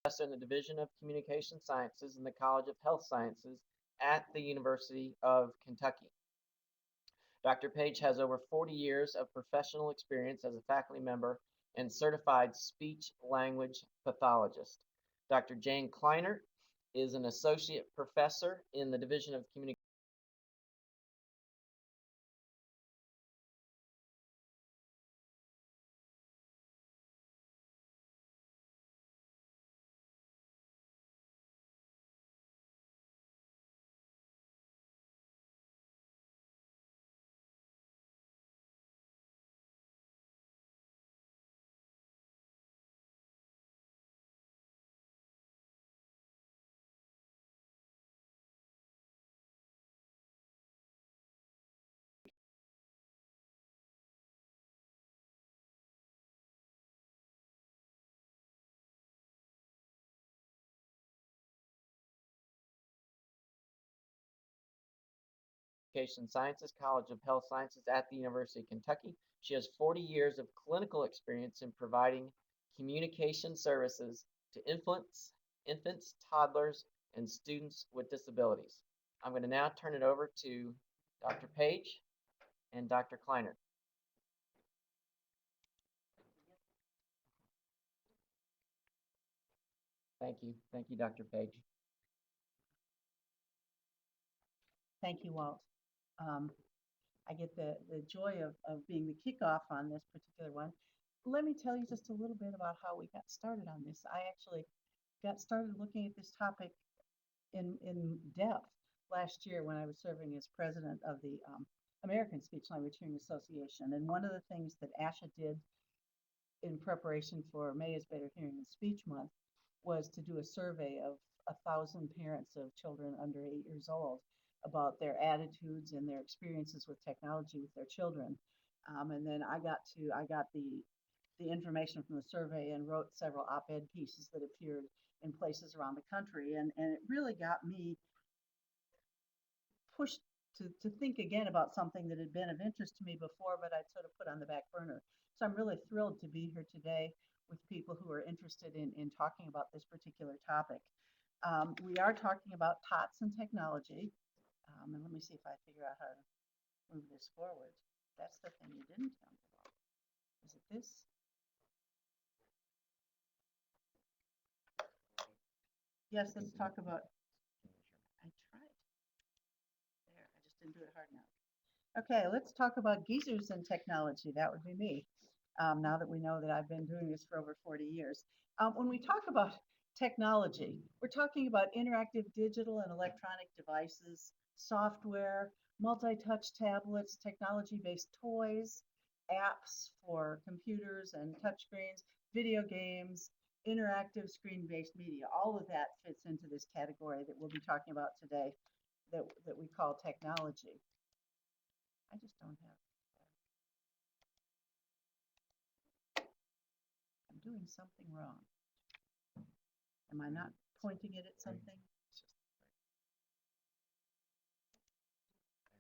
professor in the Division of Communication Sciences in the College of Health Sciences at the University of Kentucky. Dr. Page has over 40 years of professional experience as a faculty member and certified speech language pathologist. Dr. Jane Kleinert is an associate professor in the Division of Communication Sciences, College of Health Sciences at the University of Kentucky. She has 40 years of clinical experience in providing communication services to infants, toddlers, and students with disabilities. I'm going to now turn it over to Dr. Page and Dr. Kleiner. Thank you. Thank you, Dr. Page. Thank you, Walt. I get the joy of being the kickoff on this particular one. Let me tell you just a little bit about how we got started on this. I actually got started looking at this topic in depth last year when I was serving as president of the American Speech Language Hearing Association. And one of the things that ASHA did in preparation for May is Better Hearing and Speech Month was to do a survey of 1,000 parents of children under 8 years old about their attitudes and their experiences with technology with their children. And then I got the information from the survey and wrote several op-ed pieces that appeared in places around the country. And it really got me pushed to think again about something that had been of interest to me before, but I'd sort of put on the back burner. So I'm really thrilled to be here today with people who are interested in talking about this particular topic. We are talking about TOTS and technology. And let me see if I figure out how to move this forward. That's the thing you didn't tell me about. Is it this? Yes, let's talk about, I tried. There, I just didn't do it hard enough. Okay, let's talk about geezers and technology. That would be me, now that we know that I've been doing this for over 40 years. When we talk about technology, we're talking about interactive digital and electronic devices, software, multi-touch tablets, technology-based toys, apps for computers and touchscreens, video games, interactive screen-based media. All of that fits into this category that we'll be talking about today that we call technology. I just don't have. I'm doing something wrong. Am I not pointing it at something?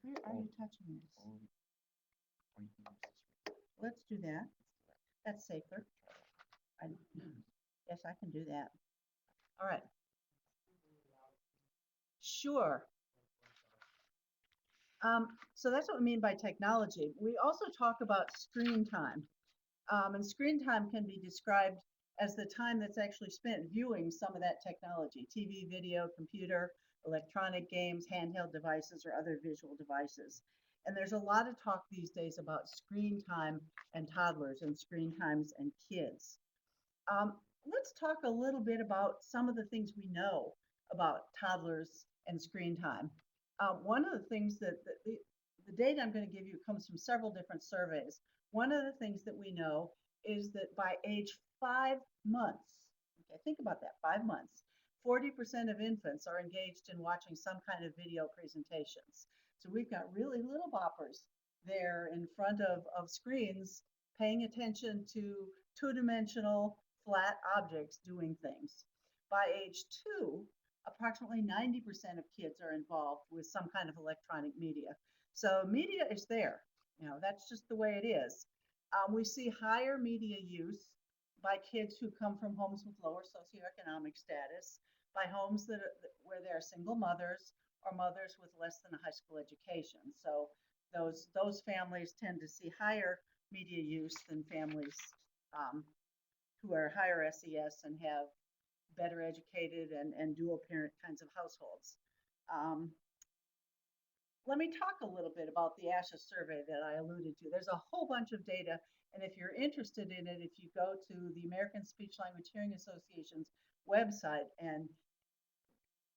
Where are you touching this? Let's do that. That's safer. Yes, I can do that. All right. Sure. So that's what we mean by technology. We also talk about screen time. And screen time can be described as the time that's actually spent viewing some of that technology, TV, video, computer, electronic games, handheld devices, or other visual devices. And there's a lot of talk these days about screen time and toddlers and screen times and kids. Let's talk a little bit about some of the things we know about toddlers and screen time. One of the things that the data I'm going to give you comes from several different surveys. One of the things that we know is that by age 5 months, okay, think about that, 5 months, 40% of infants are engaged in watching some kind of video presentations. So we've got really little boppers there in front of screens paying attention to two-dimensional flat objects doing things. By age 2, approximately 90% of kids are involved with some kind of electronic media. So media is there. That's just the way it is. We see higher media use by kids who come from homes with lower socioeconomic status, by homes where there are single mothers or mothers with less than a high school education. So those families tend to see higher media use than families um, who are higher SES and have better educated and dual parent kinds of households. Um, Let me talk a little bit about the ASHA survey that I alluded to. There's a whole bunch of data, and if you're interested in it, if you go to the American Speech Language Hearing Association's website and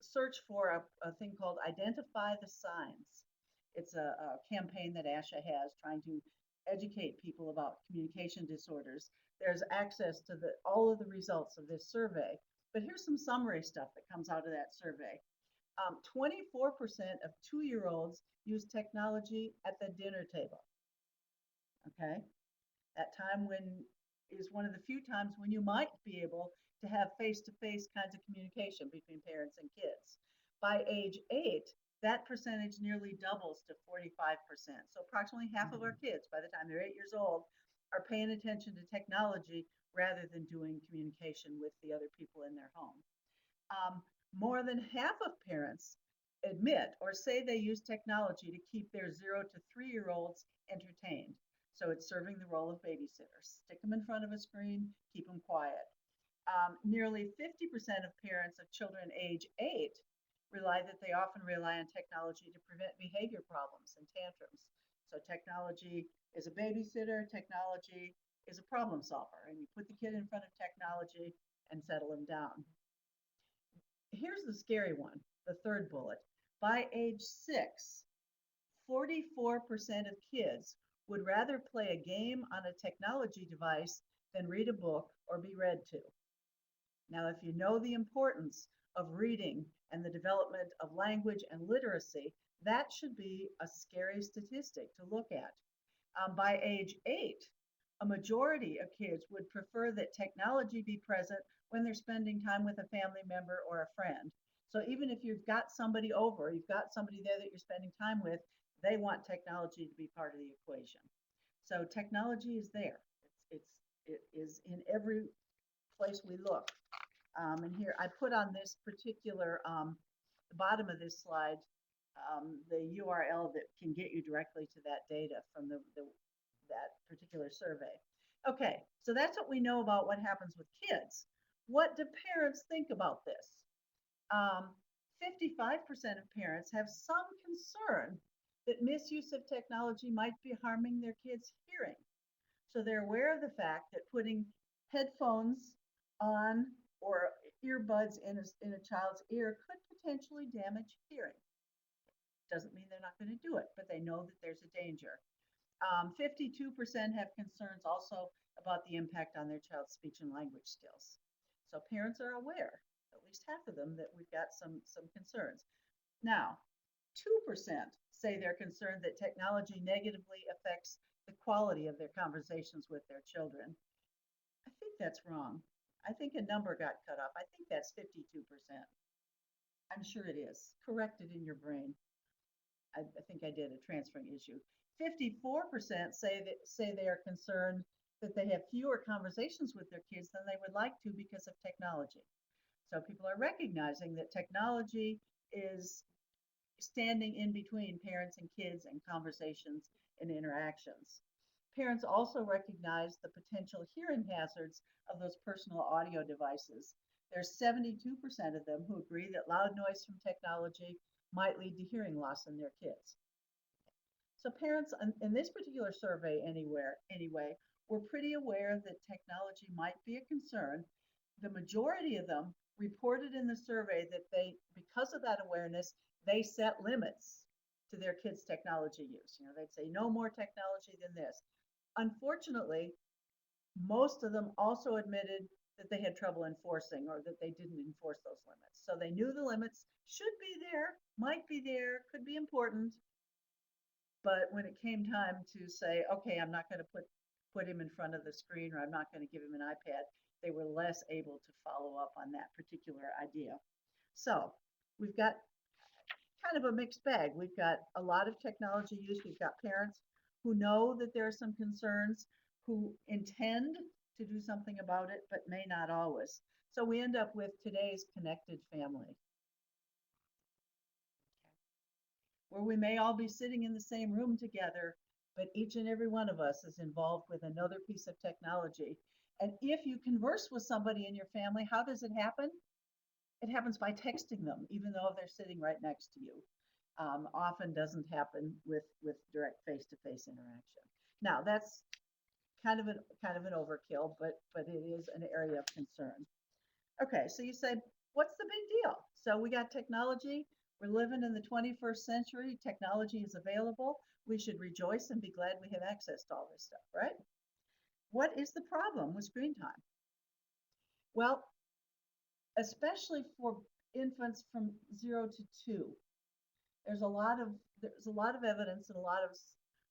search for a thing called Identify the Signs. It's a campaign that ASHA has trying to educate people about communication disorders. There's access to all of the results of this survey, but here's some summary stuff that comes out of that survey. 24% of 2-year-olds use technology at the dinner table. Okay, that time when is one of the few times when you might be able to have face-to-face kinds of communication between parents and kids. By age 8, that percentage nearly doubles to 45%. So approximately half of our kids, by the time they're 8 years old, are paying attention to technology rather than doing communication with the other people in their home. More than half of parents admit or say they use technology to keep their 0 to 3-year-olds entertained. So it's serving the role of babysitters. Stick them in front of a screen, keep them quiet. Nearly 50% of parents of children age 8 they often rely on technology to prevent behavior problems and tantrums. So technology is a babysitter, technology is a problem solver, and you put the kid in front of technology and settle him down. Here's the scary one, the third bullet. By age 6, 44% of kids would rather play a game on a technology device than read a book or be read to. Now, if you know the importance of reading and the development of language and literacy, that should be a scary statistic to look at. By age 8, a majority of kids would prefer that technology be present when they're spending time with a family member or a friend. So even if you've got somebody over, you've got somebody there that you're spending time with, they want technology to be part of the equation. So technology is there. It is in every place we look. And here I put on this particular, the bottom of this slide, the URL that can get you directly to that data from that particular survey. Okay, so that's what we know about what happens with kids. What do parents think about this? 55% of parents have some concern that misuse of technology might be harming their kids' hearing. So they're aware of the fact that putting headphones on or earbuds in a child's ear could potentially damage hearing. Doesn't mean they're not going to do it, but they know that there's a danger. 52% have concerns also about the impact on their child's speech and language skills. So parents are aware, at least half of them, that we've got some concerns. Now, 2% say they're concerned that technology negatively affects the quality of their conversations with their children. I think that's wrong. I think a number got cut off. I think that's 52%. I'm sure it is. Correct it in your brain. I think I did a transferring issue. 54% say they are concerned that they have fewer conversations with their kids than they would like to because of technology. So people are recognizing that technology is standing in between parents and kids and conversations and interactions. Parents also recognize the potential hearing hazards of those personal audio devices. There's 72% of them who agree that loud noise from technology might lead to hearing loss in their kids. So parents in this particular survey anyway, were pretty aware that technology might be a concern. The majority of them reported in the survey that because of that awareness, they set limits to their kids' technology use. You know, they'd say no more technology than this. Unfortunately, most of them also admitted that they had trouble enforcing or that they didn't enforce those limits. So they knew the limits should be there, might be there, could be important. But when it came time to say, okay, I'm not going to put him in front of the screen or I'm not going to give him an iPad, they were less able to follow up on that particular idea. So we've got kind of a mixed bag. We've got a lot of technology use. We've got parents who know that there are some concerns, who intend to do something about it, but may not always. So we end up with today's connected family, where we may all be sitting in the same room together, but each and every one of us is involved with another piece of technology. And if you converse with somebody in your family, how does it happen? It happens by texting them, even though they're sitting right next to you. Often doesn't happen with direct face-to-face interaction. Now that's kind of an overkill, but it is an area of concern. Okay, so you say, what's the big deal? So we got technology. We're living in the 21st century. Technology is available. We should rejoice and be glad we have access to all this stuff, right? What is the problem with screen time? Well, especially for infants from 0 to 2, there's a lot of evidence and a lot of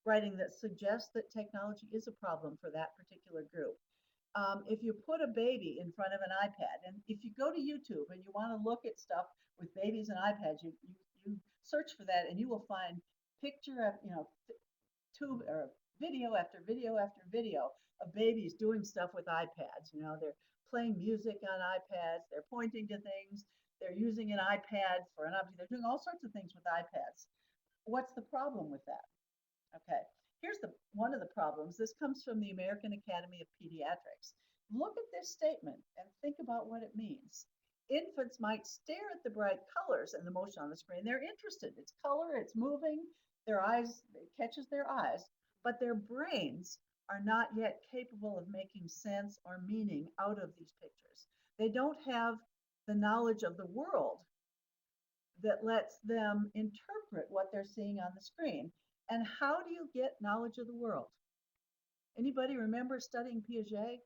writing that suggests that technology is a problem for that particular group. If you put a baby in front of an iPad, and if you go to YouTube and you want to look at stuff with babies and iPads, you search for that and you will find picture, tube or video after video after video of babies doing stuff with iPads. They're playing music on iPads, they're pointing to things, they're using an iPad for an object, they're doing all sorts of things with iPads. What's the problem with that? Okay, here's one of the problems. This comes from the American Academy of Pediatrics. Look at this statement and think about what it means. Infants might stare at the bright colors and the motion on the screen. They're interested. It's color, it's moving, it catches their eyes, but their brains are not yet capable of making sense or meaning out of these pictures. They don't have the knowledge of the world that lets them interpret what they're seeing on the screen. And how do you get knowledge of the world? Anybody remember studying Piaget?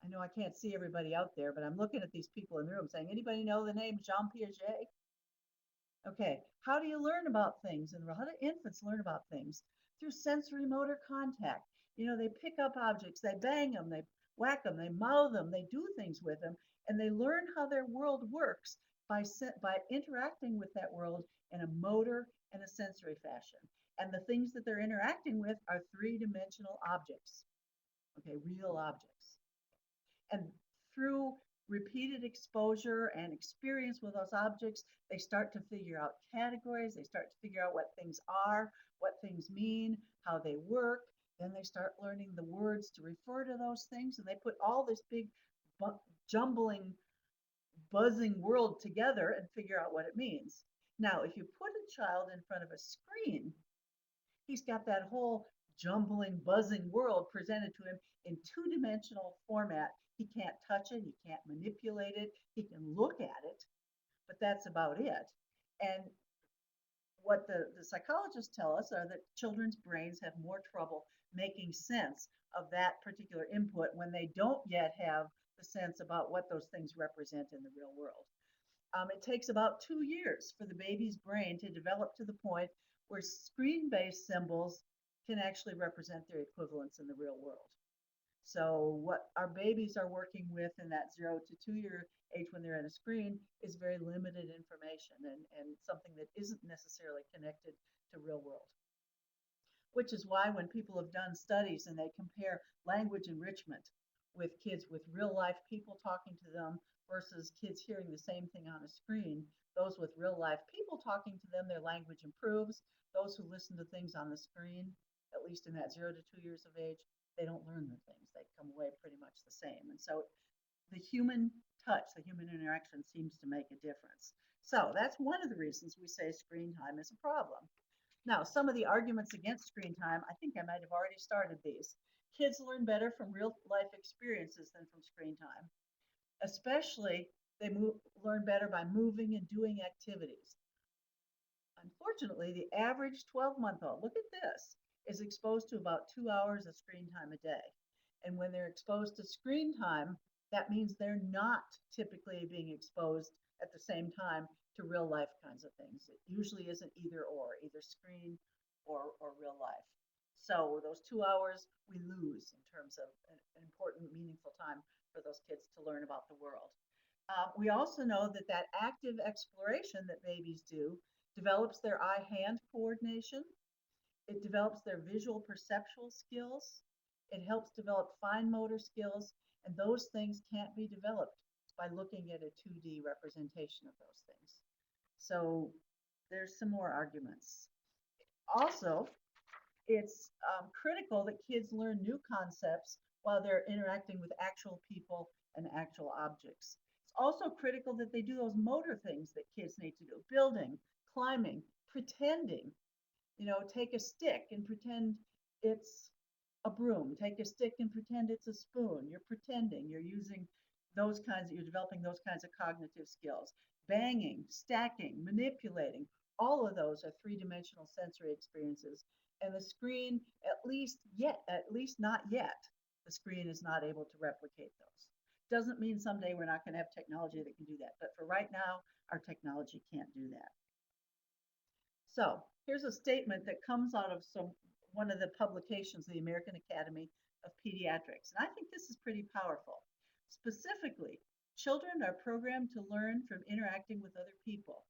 I know I can't see everybody out there, but I'm looking at these people in the room saying, anybody know the name Jean Piaget? Okay, how do you learn about things? And how do infants learn about things? Through sensory motor contact. They pick up objects, they bang them, they whack them, they mouth them, they do things with them, and they learn how their world works by interacting with that world in a motor and a sensory fashion. And the things that they're interacting with are three-dimensional objects, okay, real objects. And through repeated exposure and experience with those objects, they start to figure out categories, they start to figure out what things are, what things mean, how they work. Then they start learning the words to refer to those things, and they put all this big jumbling, buzzing world together and figure out what it means. Now, if you put a child in front of a screen, he's got that whole jumbling, buzzing world presented to him in two-dimensional format. He can't touch it, he can't manipulate it, he can look at it, but that's about it. And what the psychologists tell us are that children's brains have more trouble making sense of that particular input when they don't yet have the sense about what those things represent in the real world. It takes about 2 years for the baby's brain to develop to the point where screen-based symbols can actually represent their equivalents in the real world. So what our babies are working with in that 0 to 2 year age when they're in a screen is very limited information and something that isn't necessarily connected to real world. Which is why when people have done studies and they compare language enrichment with kids with real life people talking to them versus kids hearing the same thing on a screen, those with real life people talking to them, their language improves. Those who listen to things on the screen, at least in that 0 to 2 years of age, they don't learn the things. They come away pretty much the same. And so the human touch, the human interaction seems to make a difference. So that's one of the reasons we say screen time is a problem. Now, some of the arguments against screen time, I think I might have already started these. Kids learn better from real life experiences than from screen time. Especially, they learn better by moving and doing activities. Unfortunately, the average 12-month-old, look at this, is exposed to about 2 hours of screen time a day. And when they're exposed to screen time, that means they're not typically being exposed at the same time to real life kinds of things. It usually isn't either or, either screen or real life. So those 2 hours we lose in terms of an important, meaningful time for those kids to learn about the world. We also know that active exploration that babies do develops their eye-hand coordination. It develops their visual perceptual skills. It helps develop fine motor skills, and those things can't be developed by looking at a 2D representation of those things. So there's some more arguments. Also, it's critical that kids learn new concepts while they're interacting with actual people and actual objects. It's also critical that they do those motor things that kids need to do: building, climbing, pretending. Take a stick and pretend it's a broom. Take a stick and pretend it's a spoon. You're pretending. You're developing those kinds of cognitive skills. Banging, stacking, manipulating, all of those are three-dimensional sensory experiences. And the screen, at least not yet, the screen is not able to replicate those. Doesn't mean someday we're not going to have technology that can do that. But for right now, our technology can't do that. So here's a statement that comes out of one of the publications of the American Academy of Pediatrics. And I think this is pretty powerful. Specifically, children are programmed to learn from interacting with other people.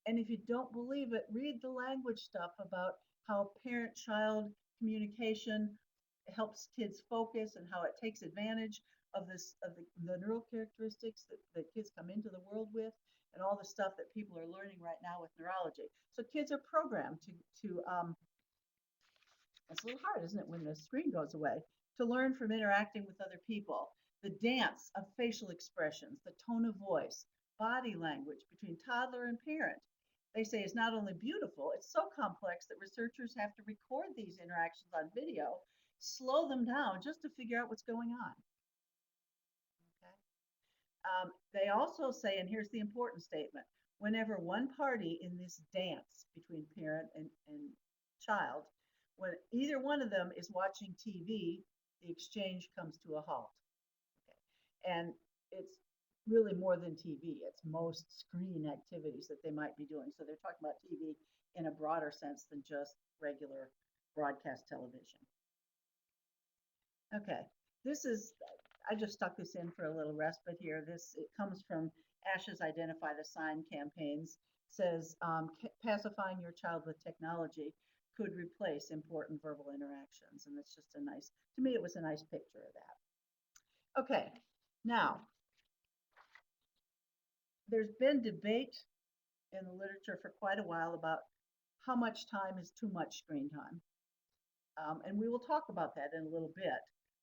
And if you don't believe it, read the language stuff about how parent-child communication helps kids focus and how it takes advantage of the neural characteristics that kids come into the world with, and all the stuff that people are learning right now with neurology. So kids are programmed to it's a little hard, isn't it, when the screen goes away, to learn from interacting with other people. The dance of facial expressions, the tone of voice, body language between toddler and parent, they say is not only beautiful, it's so complex that researchers have to record these interactions on video, slow them down just to figure out what's going on. Okay. They also say, and here's the important statement, whenever one party in this dance between parent and child, when either one of them is watching TV, the exchange comes to a halt. Okay. And it's really more than TV. It's most screen activities that they might be doing. So they're talking about TV in a broader sense than just regular broadcast television. Okay, I just stuck this in for a little respite here. It comes from ASH's Identify the Sign campaigns. Says pacifying your child with technology could replace important verbal interactions. And it's just to me, it was a nice picture of that. Okay, now, there's been debate in the literature for quite a while about how much time is too much screen time. And we will talk about that in a little bit.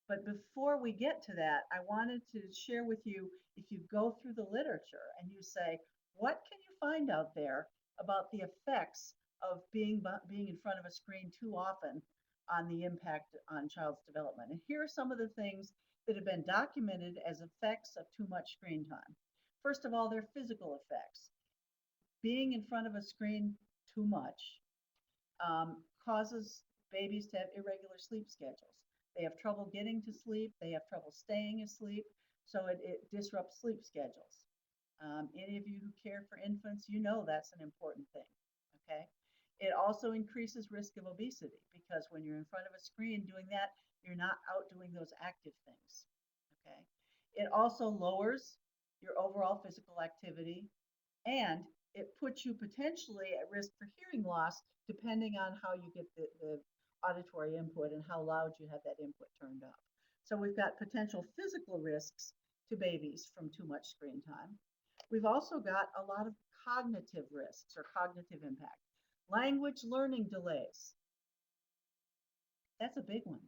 But before we get to that, I wanted to share with you, if you go through the literature and you say, what can you find out there about the effects of being in front of a screen too often on the impact on child's development? And here are some of the things that have been documented as effects of too much screen time. First of all, their physical effects. Being in front of a screen too much causes babies to have irregular sleep schedules. They have trouble getting to sleep. They have trouble staying asleep. So it disrupts sleep schedules. Any of you who care for infants, you know that's an important thing. Okay. It also increases risk of obesity because when you're in front of a screen doing that, you're not out doing those active things. Okay. It also lowers your overall physical activity, and it puts you potentially at risk for hearing loss depending on how you get the auditory input and how loud you have that input turned up. So we've got potential physical risks to babies from too much screen time. We've also got a lot of cognitive risks or cognitive impact. Language learning delays. That's a big one.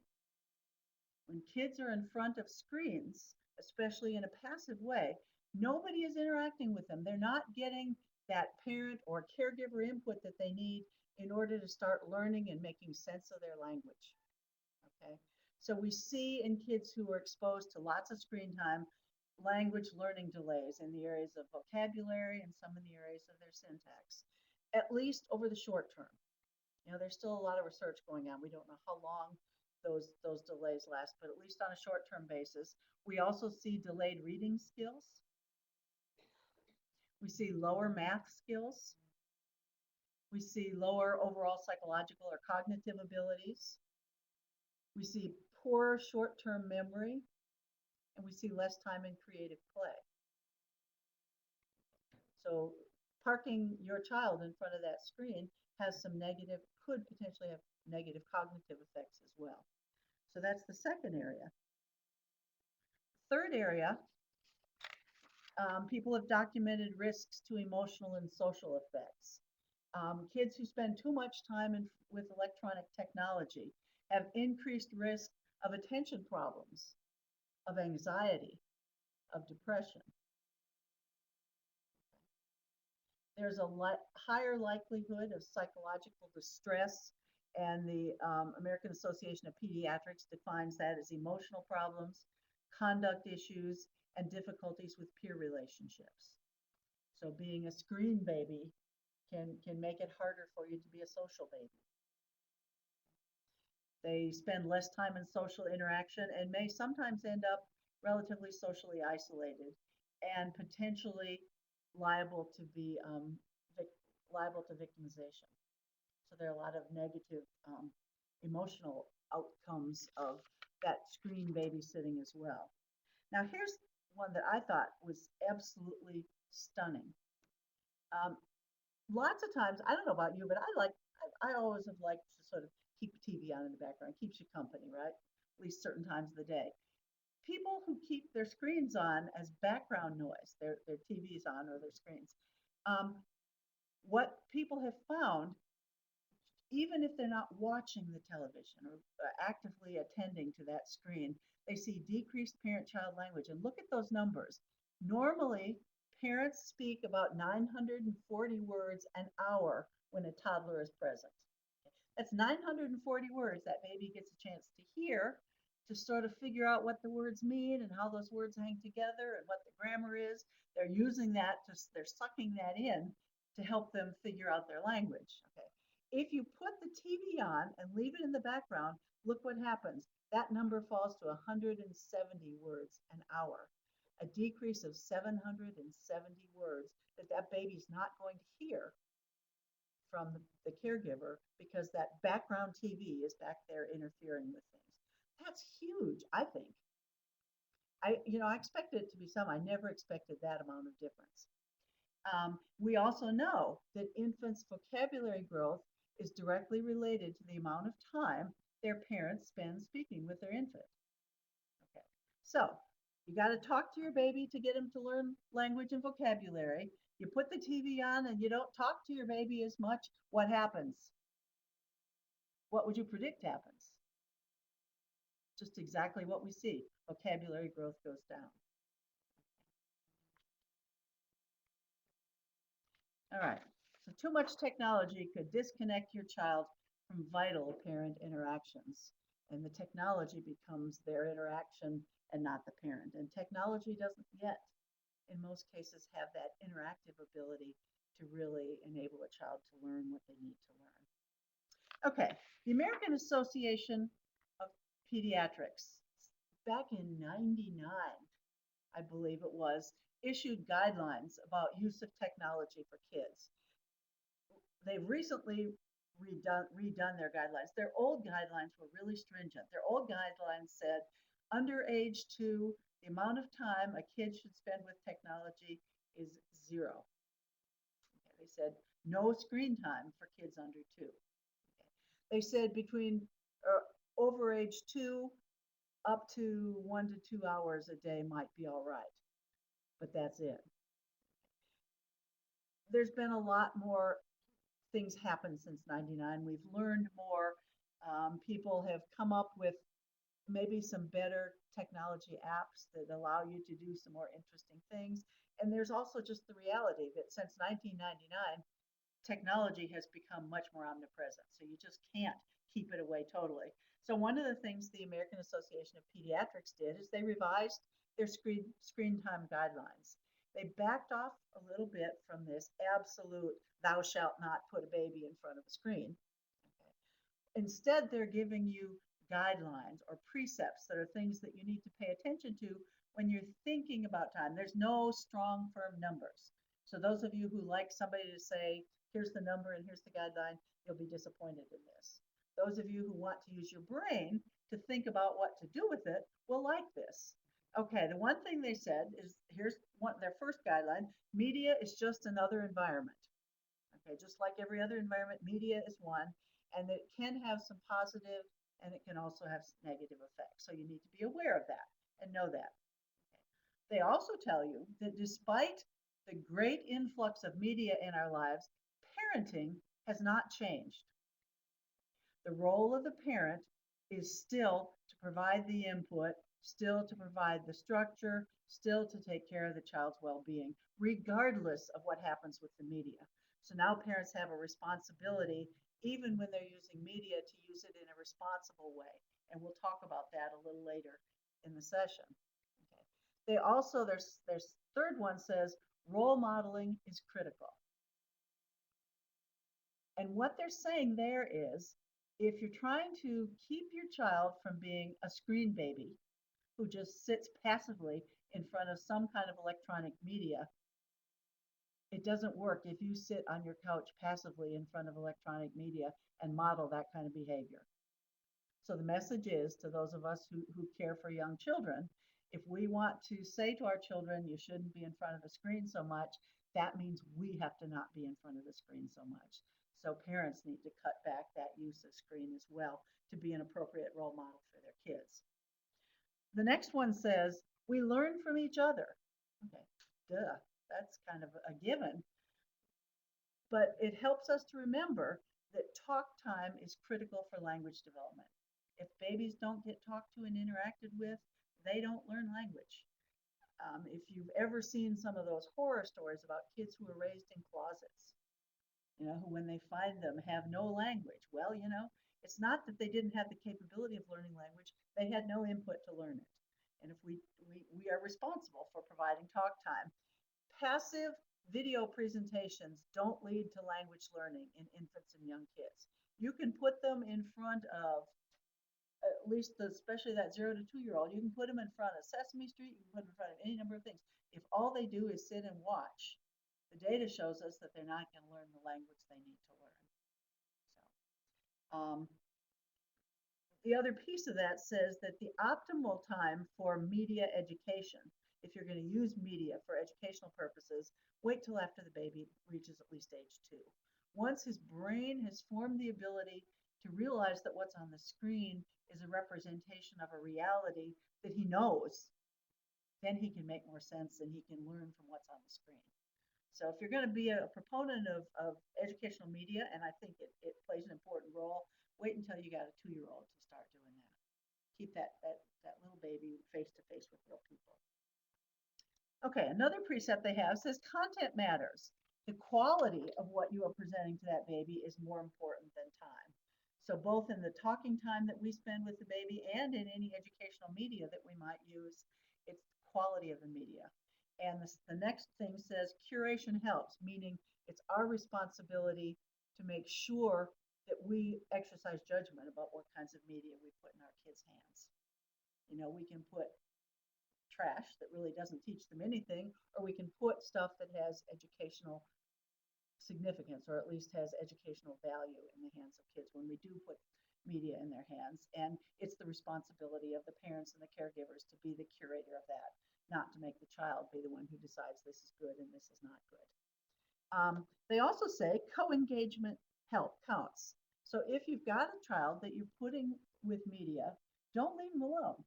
When kids are in front of screens, especially in a passive way, nobody is interacting with them. They're not getting that parent or caregiver input that they need in order to start learning and making sense of their language. Okay, so we see in kids who are exposed to lots of screen time, language learning delays in the areas of vocabulary and some in the areas of their syntax, at least over the short term. There's still a lot of research going on. We don't know how long those delays last, but at least on a short-term basis. We also see delayed reading skills. We see lower math skills. We see lower overall psychological or cognitive abilities. We see poor short-term memory, and we see less time in creative play. So parking your child in front of that screen could potentially have negative cognitive effects as well. So that's the second area. Third area, people have documented risks to emotional and social effects. Kids who spend too much time with electronic technology have increased risk of attention problems, of anxiety, of depression. There's a higher likelihood of psychological distress, and the American Association of Pediatrics defines that as emotional problems, conduct issues, and difficulties with peer relationships. So being a screen baby can make it harder for you to be a social baby. They spend less time in social interaction and may sometimes end up relatively socially isolated and potentially liable to be liable to victimization. So there are a lot of negative emotional outcomes of that screen babysitting as well. Now here's one that I thought was absolutely stunning. Um, Lots of times, I don't know about you, but I always have liked to sort of keep TV on in the background. It keeps you company, right? At least certain times of the day. People who keep their screens on as background noise, their TVs on or their screens, um, what people have found, even if they're not watching the television or actively attending to that screen, they see decreased parent-child language. And look at those numbers. Normally, parents speak about 940 words an hour when a toddler is present. That's 940 words that baby gets a chance to hear, to sort of figure out what the words mean and how those words hang together and what the grammar is. They're using that, they're sucking that in to help them figure out their language. Okay. If you put the TV on and leave it in the background, look what happens. That number falls to 170 words an hour, a decrease of 770 words that baby's not going to hear from the caregiver because that background TV is back there interfering with things. That's huge, I think. I expected it to be some. I never expected that amount of difference. We also know that infants' vocabulary growth is directly related to the amount of time their parents spend speaking with their infant. Okay, so you got to talk to your baby to get them to learn language and vocabulary. You put the TV on and you don't talk to your baby as much. What happens? What would you predict happens? Just exactly what we see. Vocabulary growth goes down. All right, so too much technology could disconnect your child from vital parent interactions, and the technology becomes their interaction and not the parent. And technology doesn't yet, in most cases, have that interactive ability to really enable a child to learn what they need to learn. Okay, the American Association of Pediatrics, back in '99, I believe it was, issued guidelines about use of technology for kids. They've recently redone their guidelines. Their old guidelines were really stringent. Their old guidelines said under age 2, the amount of time a kid should spend with technology is 0. Okay, they said no screen time for kids under 2. Okay. They said between over age 2 up to 1 to 2 hours a day might be all right, but that's it. There's been a lot more things happen since '99. We've learned more. People have come up with maybe some better technology apps that allow you to do some more interesting things. And there's also just the reality that since 1999, technology has become much more omnipresent. So you just can't keep it away totally. So one of the things the American Association of Pediatrics did is they revised their screen time guidelines. They backed off a little bit from this absolute thou shalt not put a baby in front of a screen. Okay. Instead, they're giving you guidelines or precepts that are things that you need to pay attention to when you're thinking about time. There's no strong, firm numbers. So those of you who like somebody to say, here's the number and here's the guideline, you'll be disappointed in this. Those of you who want to use your brain to think about what to do with it will like this. Okay, the one thing they said is, here's their first guideline: media is just another environment. Okay, just like every other environment, media is one, and it can have some positive and it can also have negative effects. So you need to be aware of that and know that. Okay. They also tell you that despite the great influx of media in our lives, parenting has not changed. The role of the parent is still to provide the input, still to provide the structure, still to take care of the child's well-being, regardless of what happens with the media. So now parents have a responsibility, even when they're using media, to use it in a responsible way. And we'll talk about that a little later in the session. Okay. They also, their third one says, role modeling is critical. And what they're saying there is, if you're trying to keep your child from being a screen baby who just sits passively in front of some kind of electronic media, it doesn't work if you sit on your couch passively in front of electronic media and model that kind of behavior. So the message is to those of us who care for young children, if we want to say to our children, you shouldn't be in front of the screen so much, that means we have to not be in front of the screen so much. So parents need to cut back that use of screen as well to be an appropriate role model for their kids. The next one says, we learn from each other. Okay, duh, that's kind of a given. But it helps us to remember that talk time is critical for language development. If babies don't get talked to and interacted with, they don't learn language. If you've ever seen some of those horror stories about kids who were raised in closets, who when they find them have no language, well, it's not that they didn't have the capability of learning language, they had no input to learn it. And if we are responsible for providing talk time. Passive video presentations don't lead to language learning in infants and young kids. You can put them in front of, at least especially that 0 to 2-year-old, you can put them in front of Sesame Street, you can put them in front of any number of things. If all they do is sit and watch, the data shows us that they're not going to learn the language they need to learn. So, the other piece of that says that the optimal time for media education, if you're going to use media for educational purposes, wait till after the baby reaches at least age 2. Once his brain has formed the ability to realize that what's on the screen is a representation of a reality that he knows, then he can make more sense and he can learn from what's on the screen. So if you're going to be a proponent of educational media, and I think it plays an important role, wait until you got a 2-year-old to start doing that. Keep that little baby face to face with real people. Okay, another precept they have says content matters. The quality of what you are presenting to that baby is more important than time. So both in the talking time that we spend with the baby and in any educational media that we might use, it's the quality of the media. And the next thing says curation helps, meaning it's our responsibility to make sure that we exercise judgment about what kinds of media we put in our kids' hands. We can put trash that really doesn't teach them anything, or we can put stuff that has educational significance, or at least has educational value in the hands of kids when we do put media in their hands. And it's the responsibility of the parents and the caregivers to be the curator of that, not to make the child be the one who decides this is good and this is not good. They also say co-engagement help counts. So if you've got a child that you're putting with media, don't leave them alone.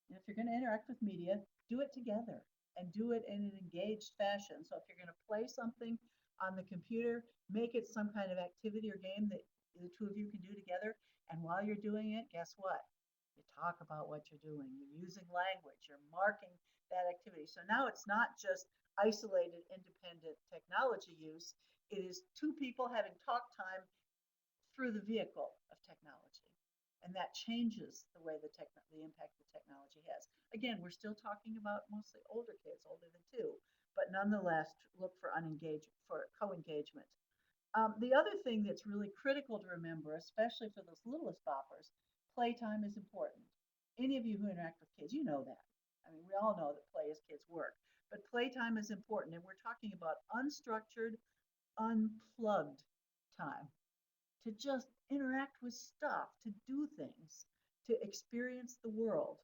And if you're going to interact with media, do it together and do it in an engaged fashion. So if you're going to play something on the computer, make it some kind of activity or game that the two of you can do together. And while you're doing it, guess what? You talk about what you're doing. You're using language. You're marking that activity. So now it's not just isolated, independent technology use. It is two people having talk time through the vehicle of technology. And that changes the way the impact the technology has. Again, we're still talking about mostly older kids, older than 2, but nonetheless, look for co-engagement. The other thing that's really critical to remember, especially for those littlest boppers, playtime is important. Any of you who interact with kids, you know that. I mean, we all know that play as kids work, but playtime is important, and we're talking about unstructured, unplugged time to just interact with stuff, to do things, to experience the world,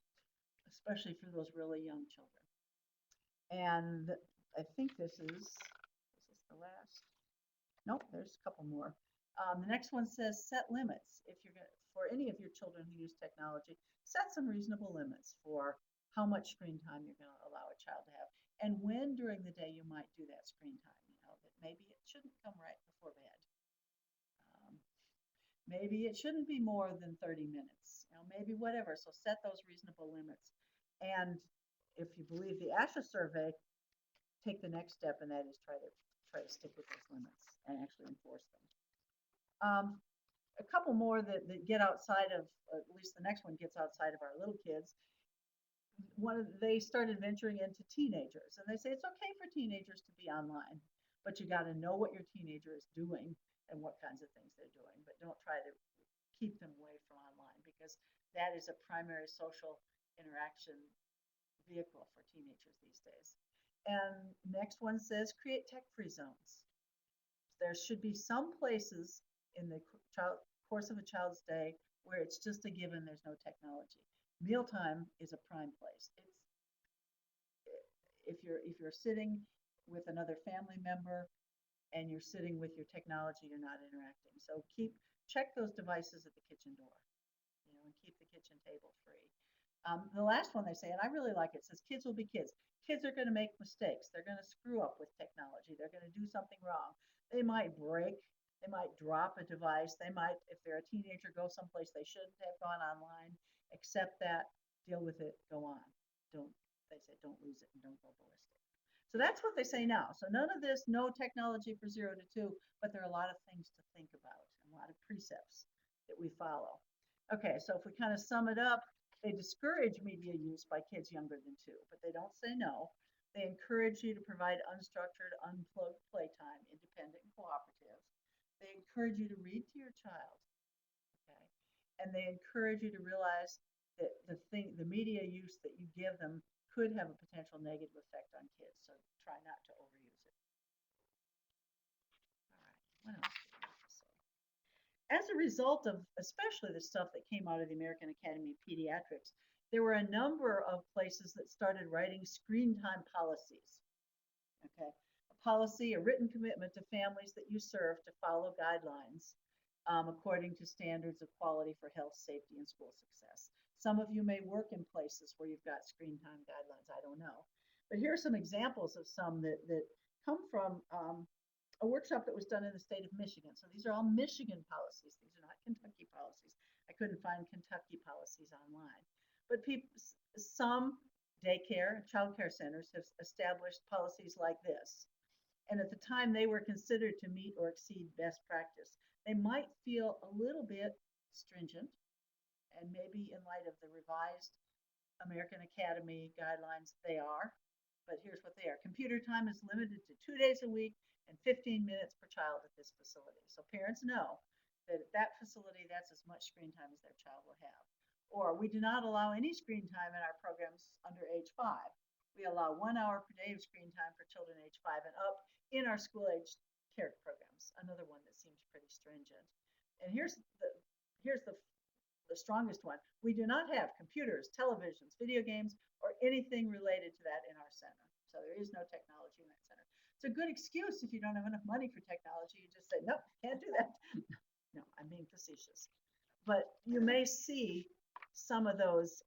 especially for those really young children. And I think this is the last. Nope, there's a couple more. The next one says set limits. If you're going for any of your children who use technology, set some reasonable limits for how much screen time you're going to allow a child to have, and when during the day you might do that screen time. You know that maybe it shouldn't come right before bed. Um, Maybe it shouldn't be more than 30 minutes. You know, maybe whatever. So set those reasonable limits. And if you believe the ASHA survey, take the next step, and that is try to stick with those limits and actually enforce them. A couple more that get outside of, at least the next one gets outside of our little kids. They started venturing into teenagers, and they say it's okay for teenagers to be online, but you got to know what your teenager is doing and what kinds of things they're doing, but don't try to keep them away from online, because that is a primary social interaction vehicle for teenagers these days. And next one says create tech-free zones. There should be some places in the course of a child's day where it's just a given there's no technology. Mealtime is a prime place. It's if you're sitting with another family member and you're sitting with your technology, you're not interacting. So check those devices at the kitchen door, and keep the kitchen table free. The last one they say, and I really like it, says kids will be kids. Kids are going to make mistakes. They're going to screw up with technology. They're going to do something wrong. They might break. They might drop a device. They might, if they're a teenager, go someplace they shouldn't have gone online. Accept that, deal with it, go on. They say, don't lose it and don't go ballistic. So that's what they say now. So none of this, no technology for 0 to 2, but there are a lot of things to think about and a lot of precepts that we follow. Okay, so if we kind of sum it up, they discourage media use by kids younger than 2, but they don't say no. They encourage you to provide unstructured, unplugged playtime, independent and cooperative. They encourage you to read to your child, okay? And they encourage you to realize that the media use that you give them could have a potential negative effect on kids, so try not to overuse it. All right, what else do we have to say? As a result of especially the stuff that came out of the American Academy of Pediatrics, there were a number of places that started writing screen time policies. Okay, a policy, a written commitment to families that you serve to follow guidelines according to standards of quality for health, safety, and school success. Some of you may work in places where you've got screen time guidelines. I don't know. But here are some examples of some that come from a workshop that was done in the state of Michigan. So these are all Michigan policies. These are not Kentucky policies. I couldn't find Kentucky policies online. But some daycare and child care centers have established policies like this. And at the time they were considered to meet or exceed best practice. They might feel a little bit stringent, and maybe in light of the revised American Academy guidelines, they are. But here's what they are. Computer time is limited to 2 days a week and 15 minutes per child at this facility. So parents know that at that facility, that's as much screen time as their child will have. Or we do not allow any screen time in our programs under age 5. We allow 1 hour per day of screen time for children age 5 and up in our school age care programs. Another one that seems pretty stringent. And here's the strongest one. We do not have computers, televisions, video games, or anything related to that in our center. So there is no technology in that center. It's a good excuse if you don't have enough money for technology. You just say, nope, can't do that. No, I'm being facetious. But you may see some of those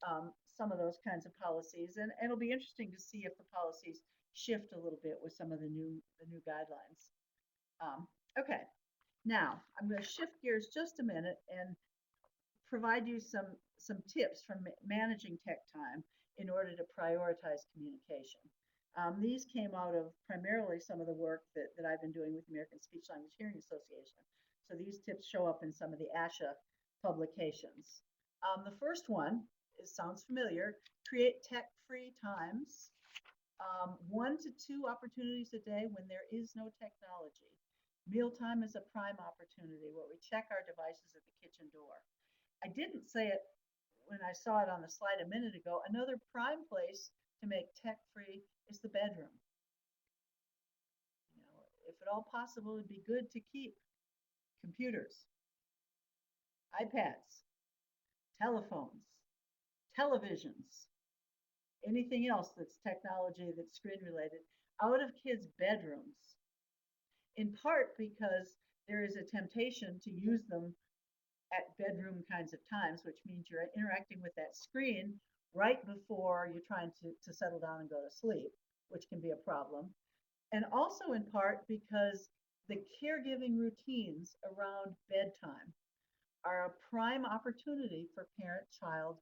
kinds of policies, and it'll be interesting to see if the policies shift a little bit with some of the new guidelines. Okay, now I'm going to shift gears just a minute and provide you some tips for managing tech time in order to prioritize communication. These came out of primarily some of the work that I've been doing with the American Speech Language Hearing Association. So these tips show up in some of the ASHA publications. The first one sounds familiar. Create tech-free times. 1 to 2 opportunities a day when there is no technology. Mealtime is a prime opportunity where we check our devices at the kitchen door. I didn't say it when I saw it on the slide a minute ago. Another prime place to make tech-free is the bedroom. If at all possible, it'd be good to keep computers, iPads, telephones, televisions, anything else that's technology that's screen related out of kids' bedrooms, in part because there is a temptation to use them at bedroom kinds of times, which means you're interacting with that screen right before you're trying to settle down and go to sleep, which can be a problem. And also in part because the caregiving routines around bedtime are a prime opportunity for parent-child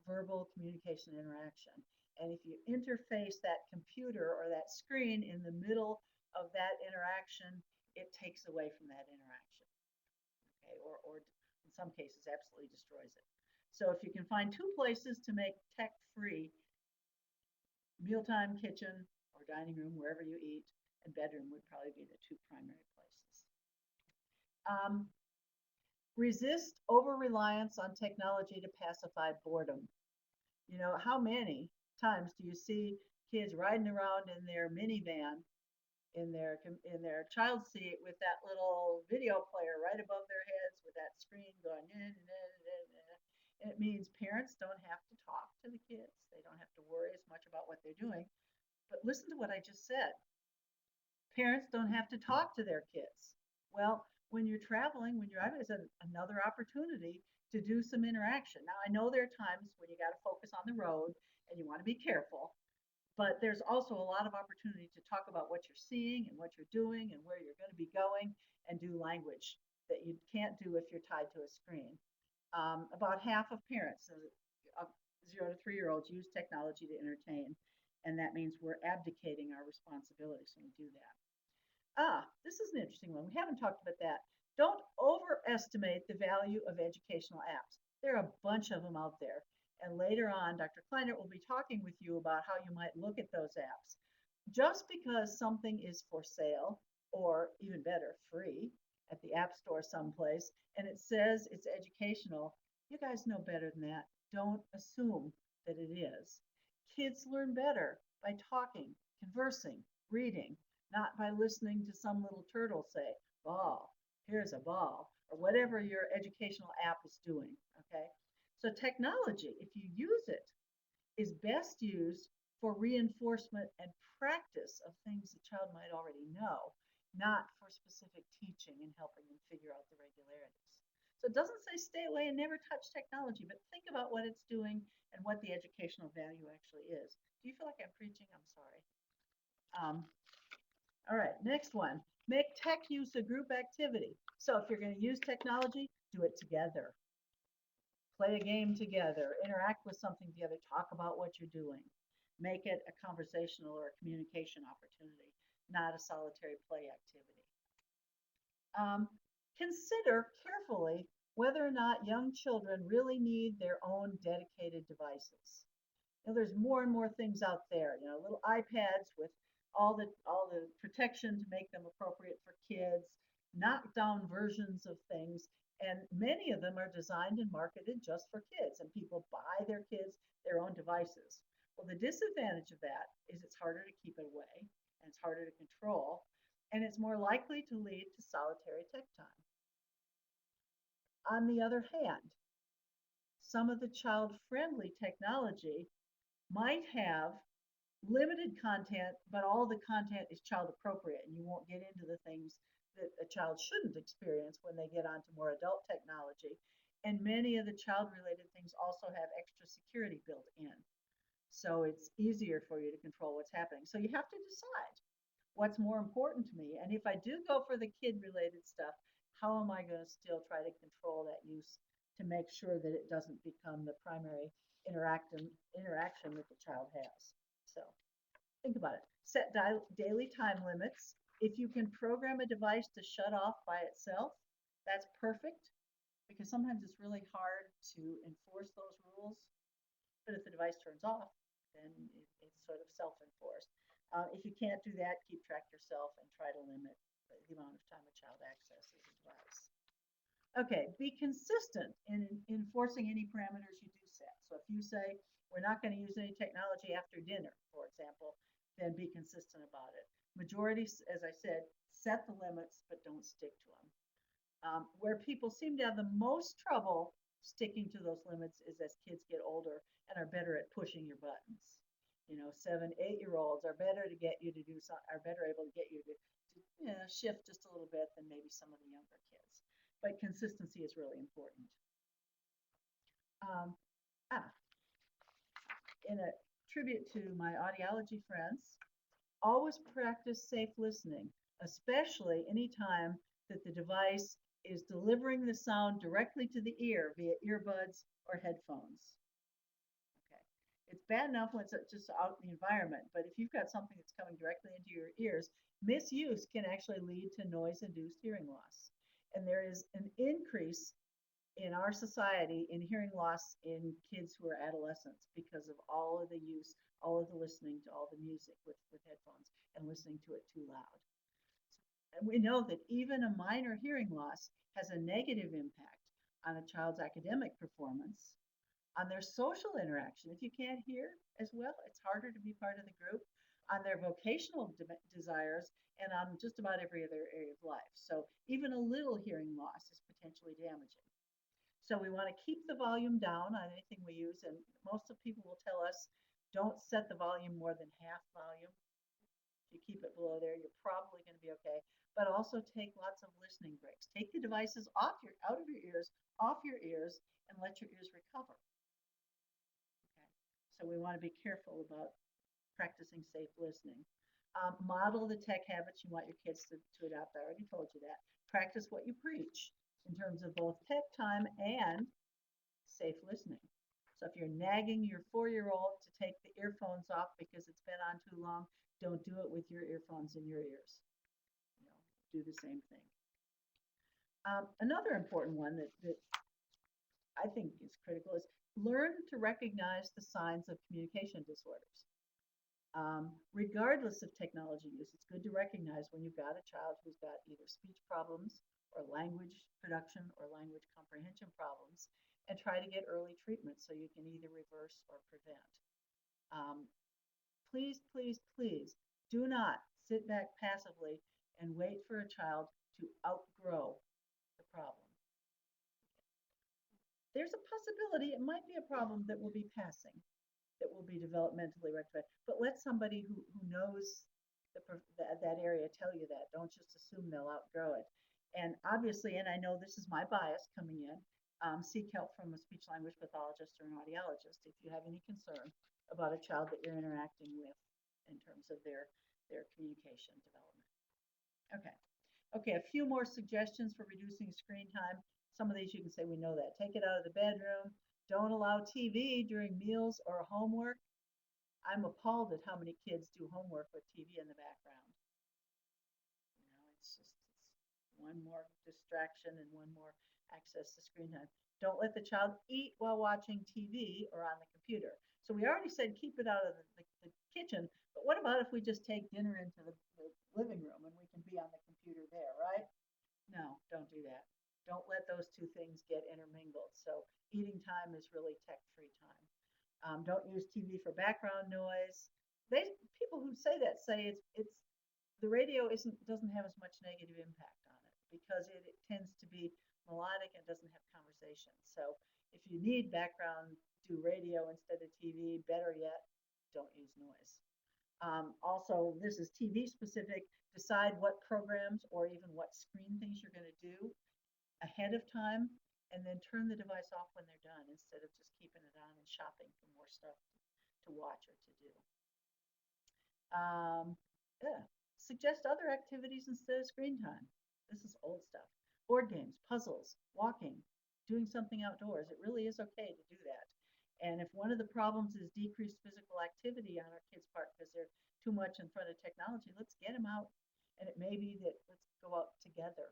verbal communication interaction. And if you interface that computer or that screen in the middle of that interaction, it takes away from that interaction, okay? Or in some cases, absolutely destroys it. So if you can find two places to make tech-free, mealtime, kitchen, or dining room, wherever you eat, and bedroom would probably be the two primary places. Um, resist over-reliance on technology to pacify boredom. You know, how many times do you see kids riding around in their minivan, in their child seat with that little video player right above their heads with that screen going in and it means parents don't have to talk to the kids. They don't have to worry as much about what they're doing. But listen to what I just said. Parents don't have to talk to their kids. Well, when you're traveling, when you're out, it's another opportunity to do some interaction. Now, I know there are times when you got to focus on the road and you want to be careful, but there's also a lot of opportunity to talk about what you're seeing and what you're doing and where you're going to be going and do language that you can't do if you're tied to a screen. About half of parents of 0 to 3-year-olds use technology to entertain, and that means we're abdicating our responsibilities when we do that. This is an interesting one. We haven't talked about that. Don't overestimate the value of educational apps. There are a bunch of them out there. And later on, Dr. Kleinert will be talking with you about how you might look at those apps. Just because something is for sale, or even better, free at the App Store someplace, and it says it's educational, you guys know better than that. Don't assume that it is. Kids learn better by talking, conversing, reading, not by listening to some little turtle say, ball, here's a ball, or whatever your educational app is doing, okay? So technology, if you use it, is best used for reinforcement and practice of things the child might already know, not for specific teaching and helping them figure out the regularities. So it doesn't say stay away and never touch technology, but think about what it's doing and what the educational value actually is. Do you feel like I'm preaching? I'm sorry. All right, next one. Make tech use a group activity. So if you're going to use technology, do it together. Play a game together, interact with something together, talk about what you're doing. Make it a conversational or a communication opportunity, not a solitary play activity. Consider carefully whether or not young children really need their own dedicated devices. You know, there's more and more things out there, you know, little iPads with all the protection to make them appropriate for kids, knockdown versions of things, and many of them are designed and marketed just for kids, and people buy their kids their own devices. Well, the disadvantage of that is it's harder to keep it away, and it's harder to control, and it's more likely to lead to solitary tech time. On the other hand, some of the child-friendly technology might have limited content, but all the content is child appropriate, and you won't get into the things that a child shouldn't experience when they get onto more adult technology. And many of the child-related things also have extra security built in. So it's easier for you to control what's happening. So you have to decide what's more important to me. And if I do go for the kid-related stuff, how am I going to still try to control that use to make sure that it doesn't become the primary interaction that the child has? So think about it. Set daily time limits. If you can program a device to shut off by itself, that's perfect, because sometimes it's really hard to enforce those rules. But if the device turns off, then it's sort of self-enforced. If you can't do that, keep track yourself and try to limit the amount of time a child accesses a device. Okay, be consistent in enforcing any parameters you do set. So if you say, we're not going to use any technology after dinner, for example, then be consistent about it. Majority, as I said, set the limits, but don't stick to them. Where people seem to have the most trouble sticking to those limits is as kids get older and are better at pushing your buttons. You know, 7, 8-year-olds are better to get you to do something, are better able to get you shift just a little bit than maybe some of the younger kids. But consistency is really important. Um, ah, in a tribute to my audiology friends, always practice safe listening, especially anytime that the device is delivering the sound directly to the ear via earbuds or headphones. Okay. It's bad enough when it's just out in the environment, but if you've got something that's coming directly into your ears, misuse can actually lead to noise-induced hearing loss. And there is an increase in our society in hearing loss in kids who are adolescents because of all of the use, all of the listening to all the music with headphones and listening to it too loud. And we know that even a minor hearing loss has a negative impact on a child's academic performance, on their social interaction. If you can't hear as well, it's harder to be part of the group, on their vocational desires, and on just about every other area of life. So even a little hearing loss is potentially damaging. So we want to keep the volume down on anything we use, and most of people will tell us don't set the volume more than half volume. If you keep it below there, you're probably going to be okay. But also take lots of listening breaks. Take the devices out of your ears, off your ears, and let your ears recover. Okay. So we want to be careful about practicing safe listening. Model the tech habits you want your kids to adopt. I already told you that. Practice what you preach in terms of both tech time and safe listening. So if you're nagging your 4-year-old to take the earphones off because it's been on too long, don't do it with your earphones in your ears. You know, do the same thing. Another important one that I think is critical is learn to recognize the signs of communication disorders. Regardless of technology use, it's good to recognize when you've got a child who's got either speech problems or language production or language comprehension problems and try to get early treatment so you can either reverse or prevent. Please, please, please do not sit back passively and wait for a child to outgrow the problem. There's a possibility it might be a problem that will be passing, that will be developmentally rectified. But let somebody who knows that area tell you that. Don't just assume they'll outgrow it. And obviously, and I know this is my bias coming in, seek help from a speech language pathologist or an audiologist if you have any concern about a child that you're interacting with in terms of their communication development. Okay. Okay, a few more suggestions for reducing screen time. Some of these you can say we know that. Take it out of the bedroom. Don't allow TV during meals or homework. I'm appalled at how many kids do homework with TV in the background. You know, it's one more distraction and one more access to screen time. Don't let the child eat while watching TV or on the computer. So we already said keep it out of the kitchen, but what about if we just take dinner into the living room and we can be on the computer there, right? No, don't do that. Don't let those two things get intermingled. So eating time is really tech-free time. Don't use TV for background noise. People who say that say it's the radio doesn't have as much negative impact on it because it tends to be melodic and doesn't have conversation. So if you need background, do radio instead of TV. Better yet, don't use noise. Also, this is TV specific. Decide what programs or even what screen things you're going to do ahead of time, and then turn the device off when they're done instead of just keeping it on and shopping for more stuff to watch or to do. Yeah. Suggest other activities instead of screen time. This is old stuff. Board games, puzzles, walking, doing something outdoors. It really is okay to do that. And if one of the problems is decreased physical activity on our kids' part because they're too much in front of technology, let's get them out. And it may be that let's go out together,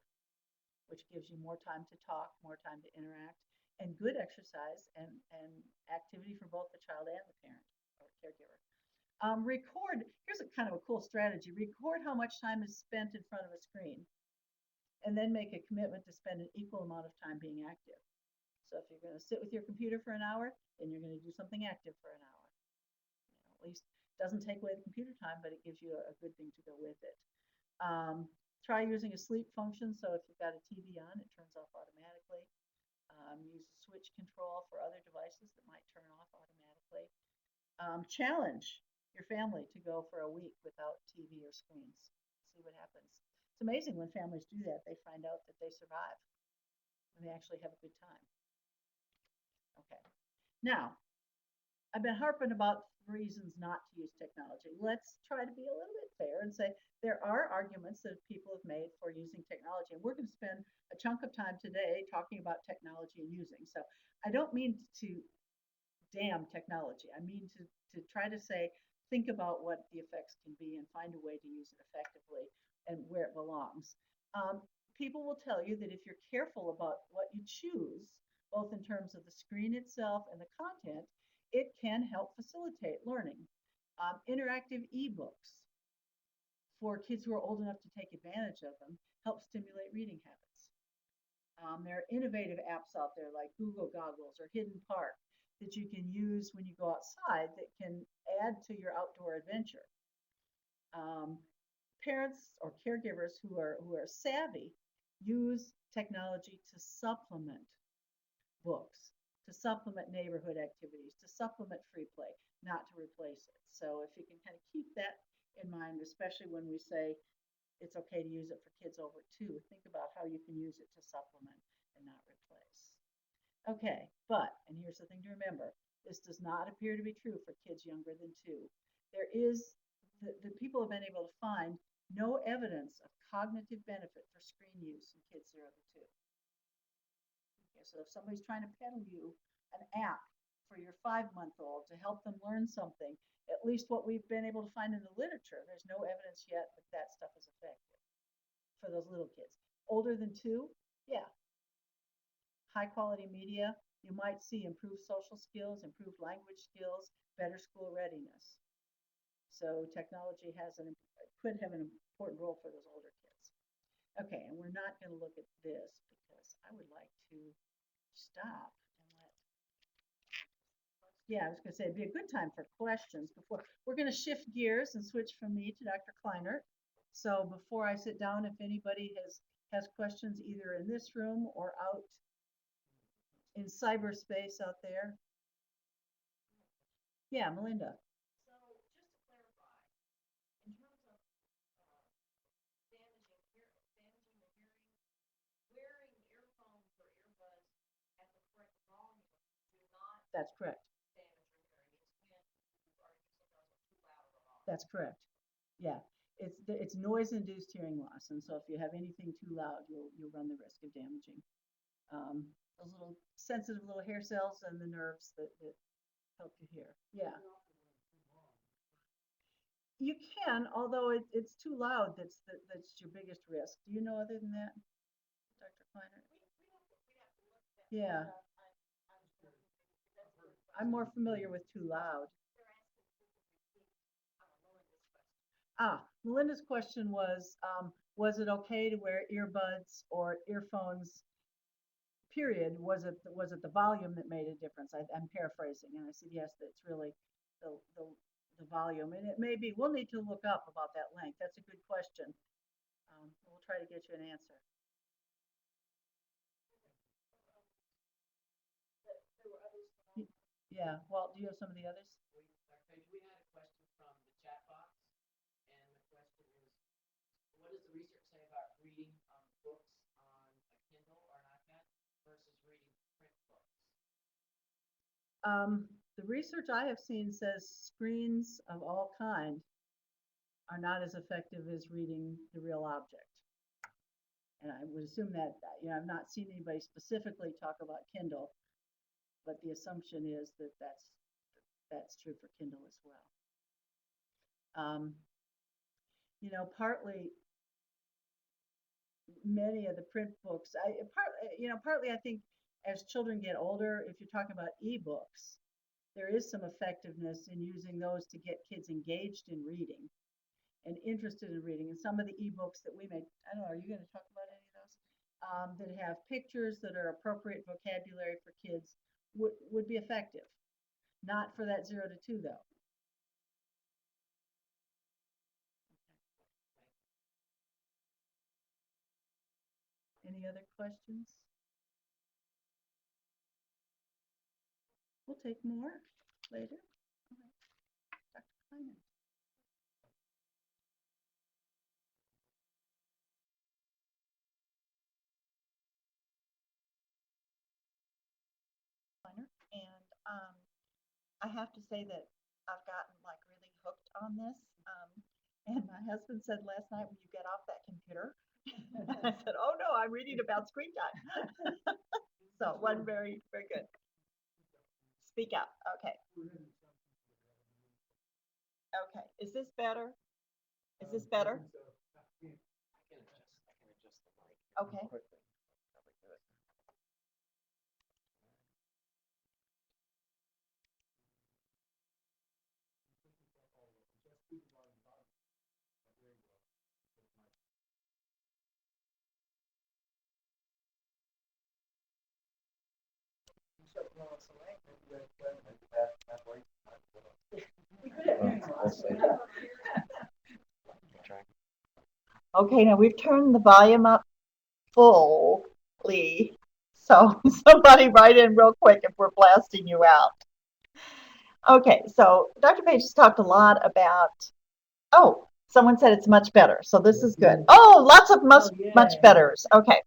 which gives you more time to talk, more time to interact, and good exercise and activity for both the child and the parent or caregiver. Record, here's a kind of a cool strategy. Record how much time is spent in front of a screen and then make a commitment to spend an equal amount of time being active. So if you're going to sit with your computer for an hour, then you're going to do something active for an hour. You know, at least it doesn't take away the computer time, but it gives you a good thing to go with it. Try using a sleep function. So if you've got a TV on, it turns off automatically. Use a switch control for other devices that might turn off automatically. Challenge your family to go for a week without TV or screens. See see what happens. It's amazing when families do that. They find out that they survive and they actually have a good time. Okay. Now, I've been harping about reasons not to use technology. Let's try to be a little bit fair and say there are arguments that people have made for using technology. And we're going to spend a chunk of time today talking about technology and using. So I don't mean to damn technology. I mean to try to say, think about what the effects can be and find a way to use it effectively and where it belongs. People will tell you that if you're careful about what you choose, both in terms of the screen itself and the content, it can help facilitate learning. Interactive ebooks for kids who are old enough to take advantage of them help stimulate reading habits. There are innovative apps out there like Google Goggles or Hidden Park that you can use when you go outside that can add to your outdoor adventure. Parents or caregivers who are savvy use technology to supplement books, to supplement neighborhood activities, to supplement free play, not to replace it. So if you can kind of keep that in mind, especially when we say it's okay to use it for kids over 2, think about how you can use it to supplement and not replace. Okay, but, and here's the thing to remember, this does not appear to be true for kids younger than 2. There is, the people have been able to find no evidence of cognitive benefit for screen use in kids 0 to 2. Okay, so if somebody's trying to peddle you an app for your 5-month-old to help them learn something, at least what we've been able to find in the literature, there's no evidence yet that that stuff is effective for those little kids. Older than 2, yeah. High quality media, you might see improved social skills, improved language skills, better school readiness. So technology could have an important role for those older kids. Okay, and we're not going to look at this because I would like to stop and let. Yeah, I was going to say it'd be a good time for questions before we're going to shift gears and switch from me to Dr. Kleinert. So before I sit down, if anybody has questions either in this room or out in cyberspace out there. Yeah, Melinda. So just to clarify, in terms of damaging the hearing, wearing earphones or earbuds at the correct volume do not That's correct. damage your hearing. It's when you are using those too loud or on. That's correct. Yeah, it's noise-induced hearing loss, and so if you have anything too loud, you'll run the risk of damaging those little sensitive little hair cells and the nerves that help you hear. Yeah. You can, although it's too loud. That's your biggest risk. Do you know other than that, Dr. Kleiner? We have to look at that. Yeah. I'm more familiar with too loud. They're asking if we can repeat Melinda's question. Melinda's question was it okay to wear earbuds or earphones? Period. Was it the volume that made a difference? I'm paraphrasing, and I said yes. That's really the volume, and it may be. We'll need to look up about that length. That's a good question. We'll try to get you an answer. There were others. Yeah. Well, do you have some of the others? We had a question from the chat box, and the question is, what does the research say about reading books on a Kindle or an iPad versus reading print books? The research I have seen says screens of all kind are not as effective as reading the real object. And I would assume that, I've not seen anybody specifically talk about Kindle, but the assumption is that that's true for Kindle as well. Partly many of the print books, partly I think as children get older, if you're talking about ebooks, there is some effectiveness in using those to get kids engaged in reading and interested in reading. And some of the ebooks that we made, I don't know, are you going to talk about any of those? That have pictures that are appropriate vocabulary for kids would be effective. Not for that 0 to 2 though. Any other questions? We'll take more later. Okay. Dr. Kleinert. I have to say that I've gotten like really hooked on this. And my husband said last night, "Will you get off that computer?" I said, "Oh no, I'm reading about screen time." So it wasn't very, very good. Speak up. Okay. Okay. Is this better? Is this better? I can adjust the mic Okay. quickly. That'll be good. We'll see. Try. Okay, now we've turned the volume up fully. So somebody write in real quick if we're blasting you out. Okay, so Dr. Page has talked a lot about, oh, someone said it's much better. So this is good. Oh, lots of much betters. Okay.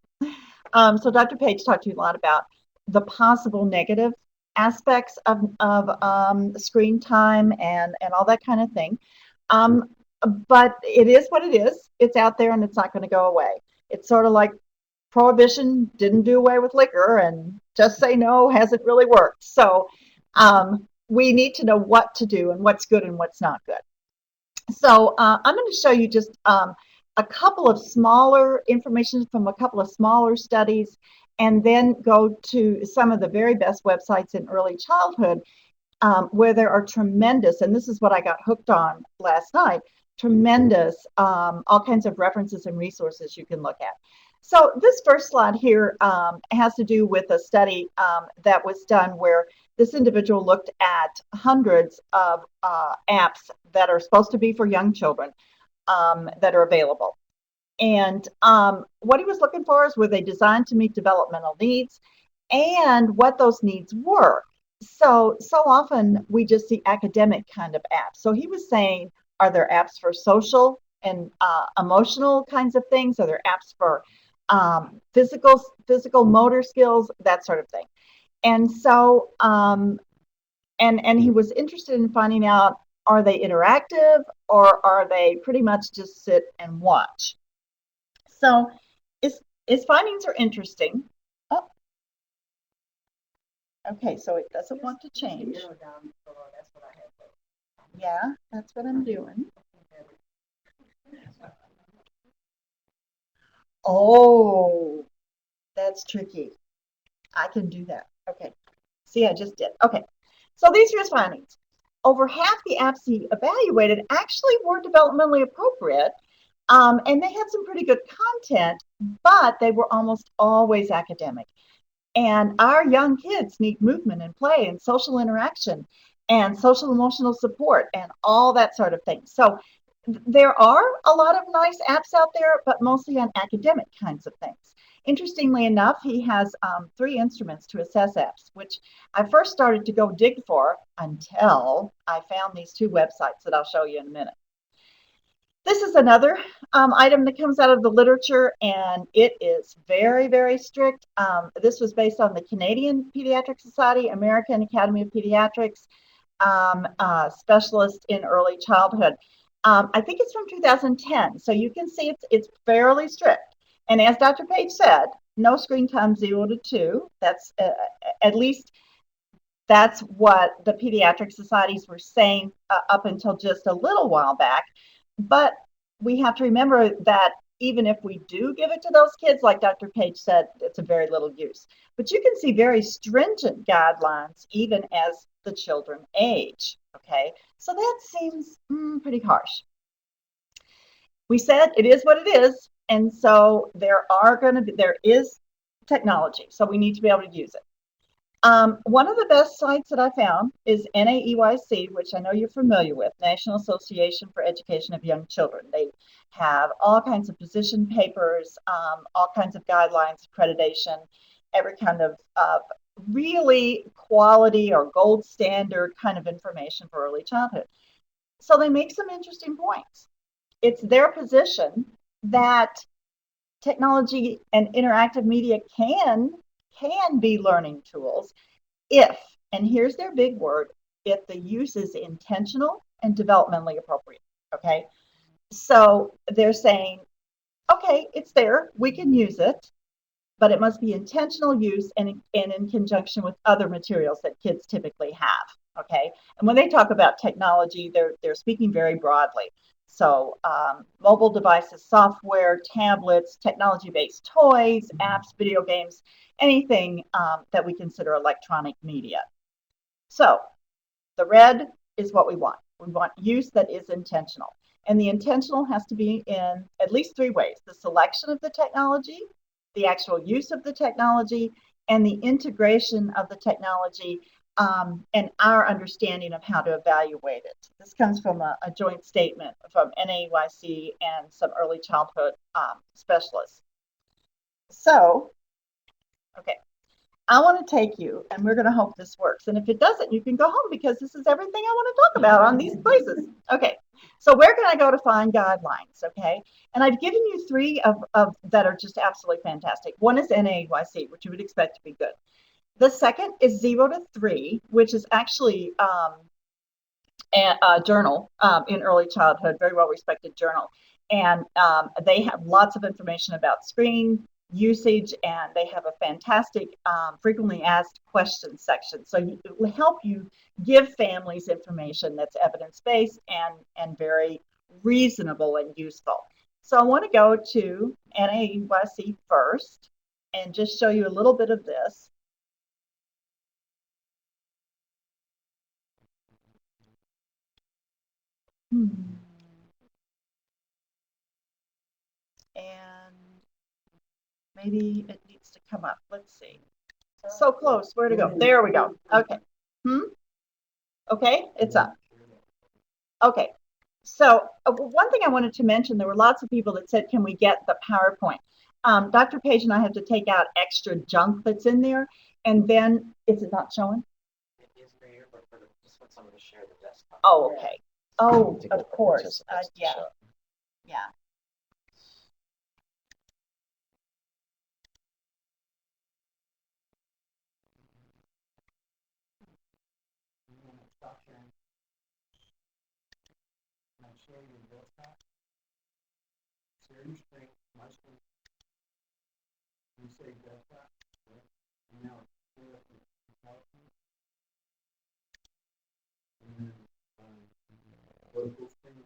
So Dr. Page talked to you a lot about the possible negative aspects of screen time and all that kind of thing. Um, but it is what it is. It's out there and it's not going to go away. It's sort of like prohibition didn't do away with liquor, and just say no hasn't really worked. So we need to know what to do and what's good and what's not good. So I'm going to show you just a couple of smaller information from a couple of smaller studies, and then go to some of the very best websites in early childhood where there are tremendous, and this is what I got hooked on last night, tremendous all kinds of references and resources you can look at. So this first slide here has to do with a study that was done where this individual looked at hundreds of apps that are supposed to be for young children that are available. And what he was looking for is, were they designed to meet developmental needs, and what those needs were. So often we just see academic kind of apps. So he was saying, are there apps for social and emotional kinds of things? Are there apps for physical motor skills, that sort of thing? And so and he was interested in finding out, are they interactive or are they pretty much just sit and watch? So his findings are interesting. Oh, okay, so it doesn't want to change. Yeah, that's what I'm doing. Oh, that's tricky. I can do that. Okay. See, I just did. Okay. So these are his findings. Over half the apps he evaluated actually were developmentally appropriate, and they had some pretty good content, but they were almost always academic. And our young kids need movement and play and social interaction and social emotional support and all that sort of thing. So there are a lot of nice apps out there, but mostly on academic kinds of things. Interestingly enough, he has 3 instruments to assess apps, which I first started to go dig for until I found these 2 websites that I'll show you in a minute. This is another item that comes out of the literature, and it is very, very strict. This was based on the Canadian Pediatric Society, American Academy of Pediatrics, specialist in early childhood. I think it's from 2010, so you can see it's fairly strict. And as Dr. Page said, no screen time 0 to 2. That's at least that's what the pediatric societies were saying up until just a little while back. But we have to remember that even if we do give it to those kids, like Dr. Page said, it's a very little use. But you can see very stringent guidelines even as the children age. Okay, so that seems pretty harsh. We said it is what it is, and so there is technology, so we need to be able to use it. One of the best sites that I found is NAEYC, which I know you're familiar with, National Association for Education of Young Children. They have all kinds of position papers, all kinds of guidelines, accreditation, every kind of really quality or gold standard kind of information for early childhood. So they make some interesting points. It's their position that technology and interactive media can be learning tools if And here's their big word: if the use is intentional and developmentally appropriate. Okay. So they're saying, okay, it's there, we can use it, but it must be intentional use and in conjunction with other materials that kids typically have. Okay. And when they talk about technology, they're speaking very broadly. So mobile devices, software, tablets, technology-based toys, apps, video games, anything that we consider electronic media. So the red is what we want. We want use that is intentional. And the intentional has to be in at least three ways: the selection of the technology, the actual use of the technology, and the integration of the technology, and our understanding of how to evaluate it. This comes from a joint statement from NAEYC and some early childhood specialists. So, okay, I want to take you, and we're going to hope this works. And if it doesn't, you can go home, because this is everything I want to talk about on these places. Okay, so where can I go to find guidelines? Okay, and I've given you three of that are just absolutely fantastic. One is NAYC, which you would expect to be good. The second is 0 to 3, which is actually a journal in early childhood, very well respected journal. And they have lots of information about screen usage, and they have a fantastic frequently asked questions section. So it will help you give families information that's evidence-based and very reasonable and useful. So I want to go to NAEYC first and just show you a little bit of this. And maybe it needs to come up. Let's see. So close. Where to go? There we go. Okay. Okay, it's up. Okay. So one thing I wanted to mention, there were lots of people that said, can we get the PowerPoint? Dr. Page and I had to take out extra junk that's in there. And then, is it not showing? It is there, but just want someone to share the desktop. Oh, okay. Oh, of course. Yeah. Yeah. Share your desktop. Share your screen, my screen. You say desktop, right? And now share the PowerPoint. And then go to full screen.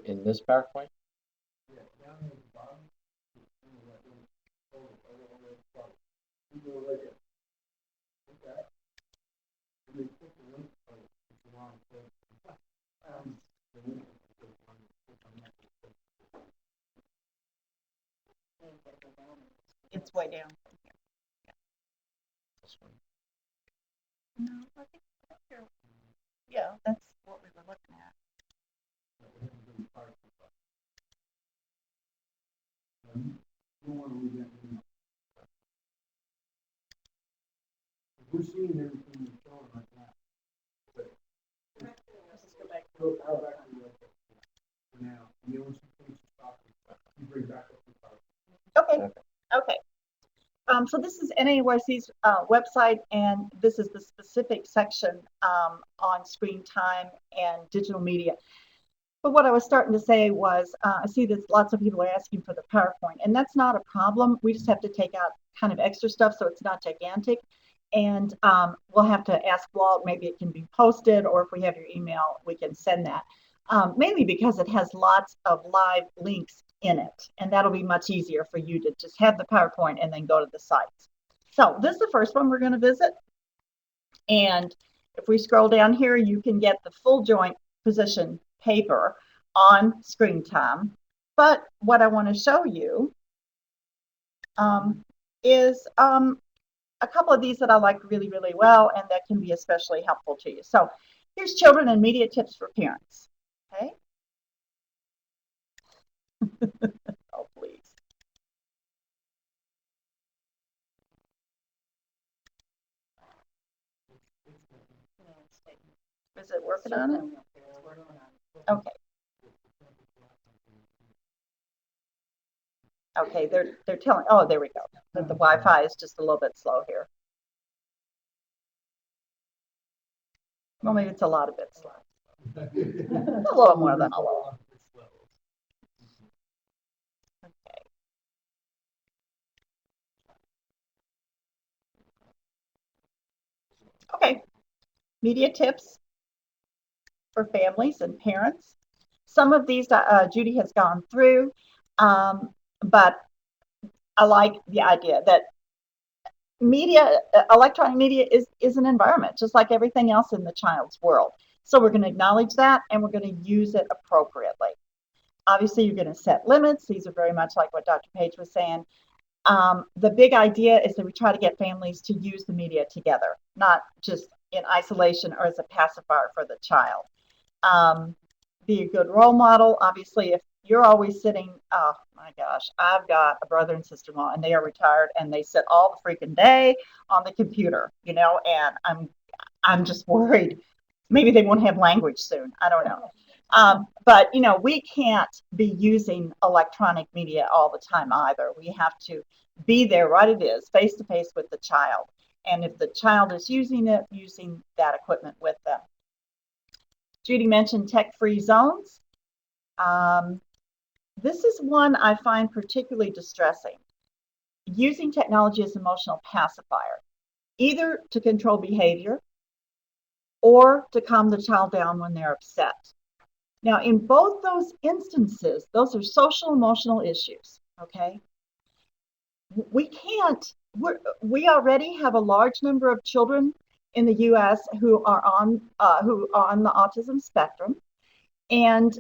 In this PowerPoint? Yeah, down at the bottom. Okay. It's way down. This one. No, I think yeah, that's what we were looking at. We're seeing everything that's showing right now. Let's just go back. Go back to the now. You want some stop. You bring back up the power. Okay. Okay. So this is NAYC's website, and this is the specific section on screen time and digital media. But what I was starting to say was, I see that lots of people are asking for the PowerPoint, and that's not a problem. We just have to take out kind of extra stuff so it's not gigantic. And we'll have to ask Walt, maybe it can be posted, or if we have your email, we can send that. Mainly because it has lots of live links in it, and that'll be much easier for you to just have the PowerPoint and then go to the sites. So this is the first one we're going to visit. And if we scroll down here, you can get the full joint position paper on screen time. But what I want to show you is a couple of these that I like really, really well, and that can be especially helpful to you. So here's children and media tips for parents. Okay. Oh, please. Is it working on it? Okay. Okay, they're telling, oh, there we go. That the Wi-Fi is just a little bit slow here. Well, maybe it's a lot of bit slow. A little more than a little. Okay. Okay. Media tips for families and parents. Some of these Judy has gone through, but I like the idea that media, electronic media is an environment, just like everything else in the child's world. So we're going to acknowledge that and we're going to use it appropriately. Obviously, you're going to set limits. These are very much like what Dr. Page was saying. The big idea is that we try to get families to use the media together, not just in isolation or as a pacifier for the child. Be a good role model. Obviously, if you're always sitting, oh my gosh, I've got a brother and sister-in-law and they are retired and they sit all the freaking day on the computer, and I'm just worried. Maybe they won't have language soon. I don't know. But we can't be using electronic media all the time either. We have to be there right it is, face to face with the child. And if the child is using it, using that equipment with them. Judy mentioned tech-free zones. This is one I find particularly distressing. Using technology as an emotional pacifier, either to control behavior or to calm the child down when they're upset. Now, in both those instances, those are social emotional issues, okay? We already have a large number of children in the U.S. who are on the autism spectrum, and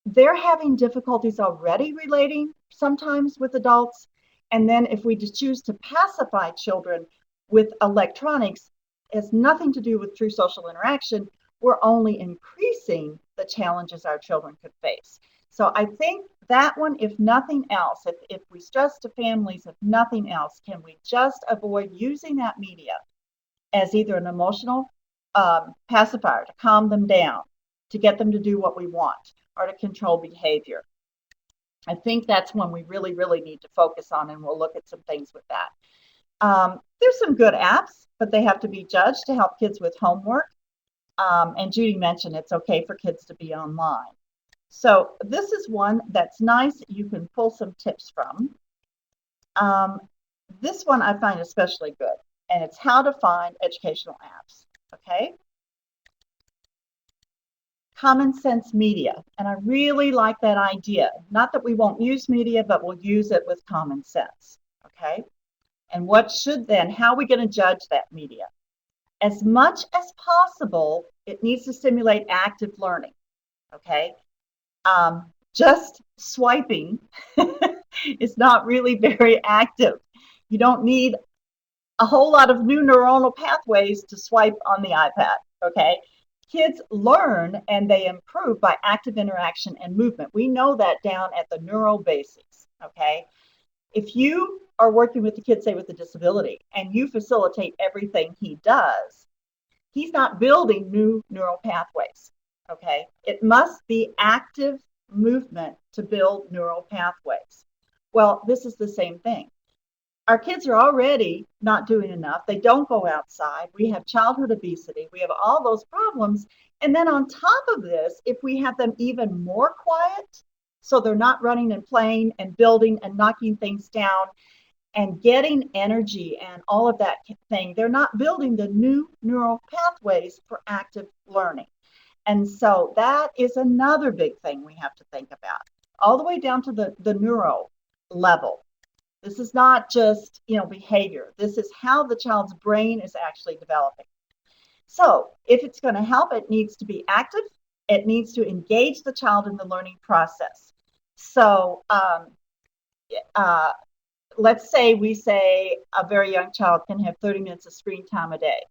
they're having difficulties already relating sometimes with adults. And then if we just choose to pacify children with electronics, it has nothing to do with true social interaction. We're only increasing the challenges our children could face. So I think that one, if nothing else, if we stress to families, if nothing else, can we just avoid using that media as either an emotional pacifier to calm them down, to get them to do what we want, or to control behavior? I think that's one we really, really need to focus on, and we'll look at some things with that. There's some good apps, but they have to be judged to help kids with homework. And Judy mentioned it's okay for kids to be online. So this is one that's nice. You can pull some tips from. This one I find especially good, and it's how to find educational apps. Okay. Common sense media. And I really like that idea. Not that we won't use media, but we'll use it with common sense. Okay. And how are we going to judge that media? As much as possible, it needs to stimulate active learning. Okay. Just swiping is not really very active. You don't need a whole lot of new neuronal pathways to swipe on the iPad. Okay. Kids learn and they improve by active interaction and movement. We know that down at the neural basics. Okay. If you are working with the kid, say with a disability, and you facilitate everything he does, he's not building new neural pathways. Okay. It must be active movement to build neural pathways. Well, this is the same thing. Our kids are already not doing enough. They don't go outside. We have childhood obesity. We have all those problems. And then on top of this, if we have them even more quiet, so they're not running and playing and building and knocking things down and getting energy and all of that thing, they're not building the new neural pathways for active learning. And so that is another big thing we have to think about, all the way down to the neuro level. This is not just, behavior. This is how the child's brain is actually developing. So if it's going to help, it needs to be active. It needs to engage the child in the learning process. So let's say we say a very young child can have 30 minutes of screen time a day.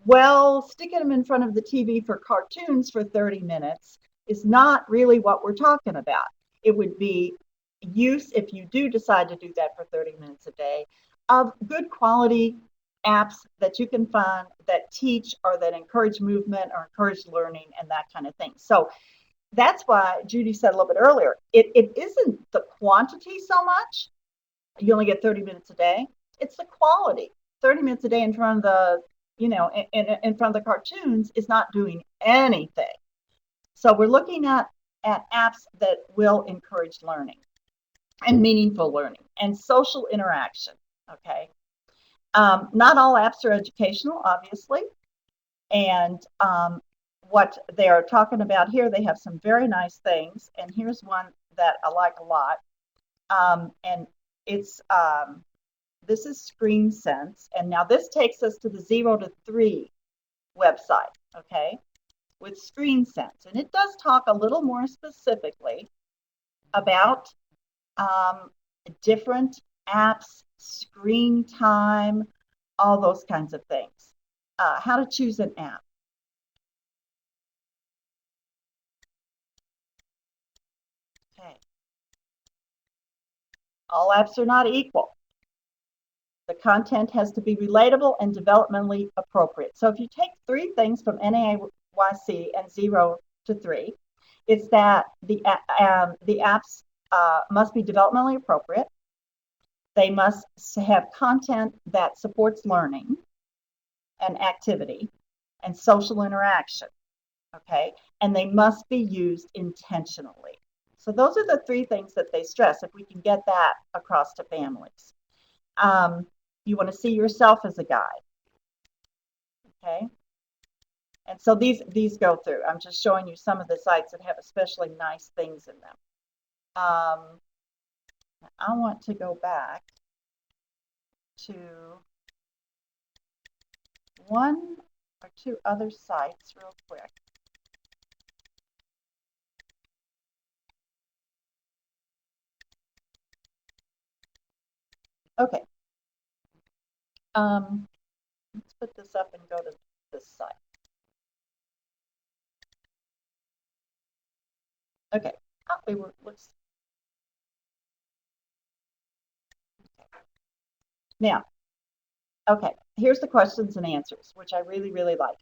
Well, sticking them in front of the TV for cartoons for 30 minutes is not really what we're talking about. It would be use, if you do decide to do that for 30 minutes a day, of good quality apps that you can find that teach or that encourage movement or encourage learning and that kind of thing. So that's why Judy said a little bit earlier, it isn't the quantity so much. You only get 30 minutes a day. It's the quality. 30 minutes a day in front of the, in front of the cartoons is not doing anything. So we're looking at apps that will encourage learning and meaningful learning and social interaction. Okay. Not all apps are educational, obviously. And what they're talking about here, they have some very nice things. And here's one that I like a lot. And it's this is Screen Sense. And now this takes us to the 0 to 3 website, okay, with Screen Sense. And it does talk a little more specifically about different apps, screen time, all those kinds of things. How to choose an app. Okay. All apps are not equal. The content has to be relatable and developmentally appropriate. So if you take 3 things from NAIYC and 0 to 3, it's that the apps must be developmentally appropriate. They must have content that supports learning and activity and social interaction, okay? And they must be used intentionally. So those are the 3 things that they stress, if we can get that across to families. You want to see yourself as a guide, okay? And so these go through. I'm just showing you some of the sites that have especially nice things in them. I want to go back to 1 or 2 other sites real quick. Okay. Let's put this up and go to this site. Okay. Let's. Now, okay, here's the questions and answers, which I really, really like.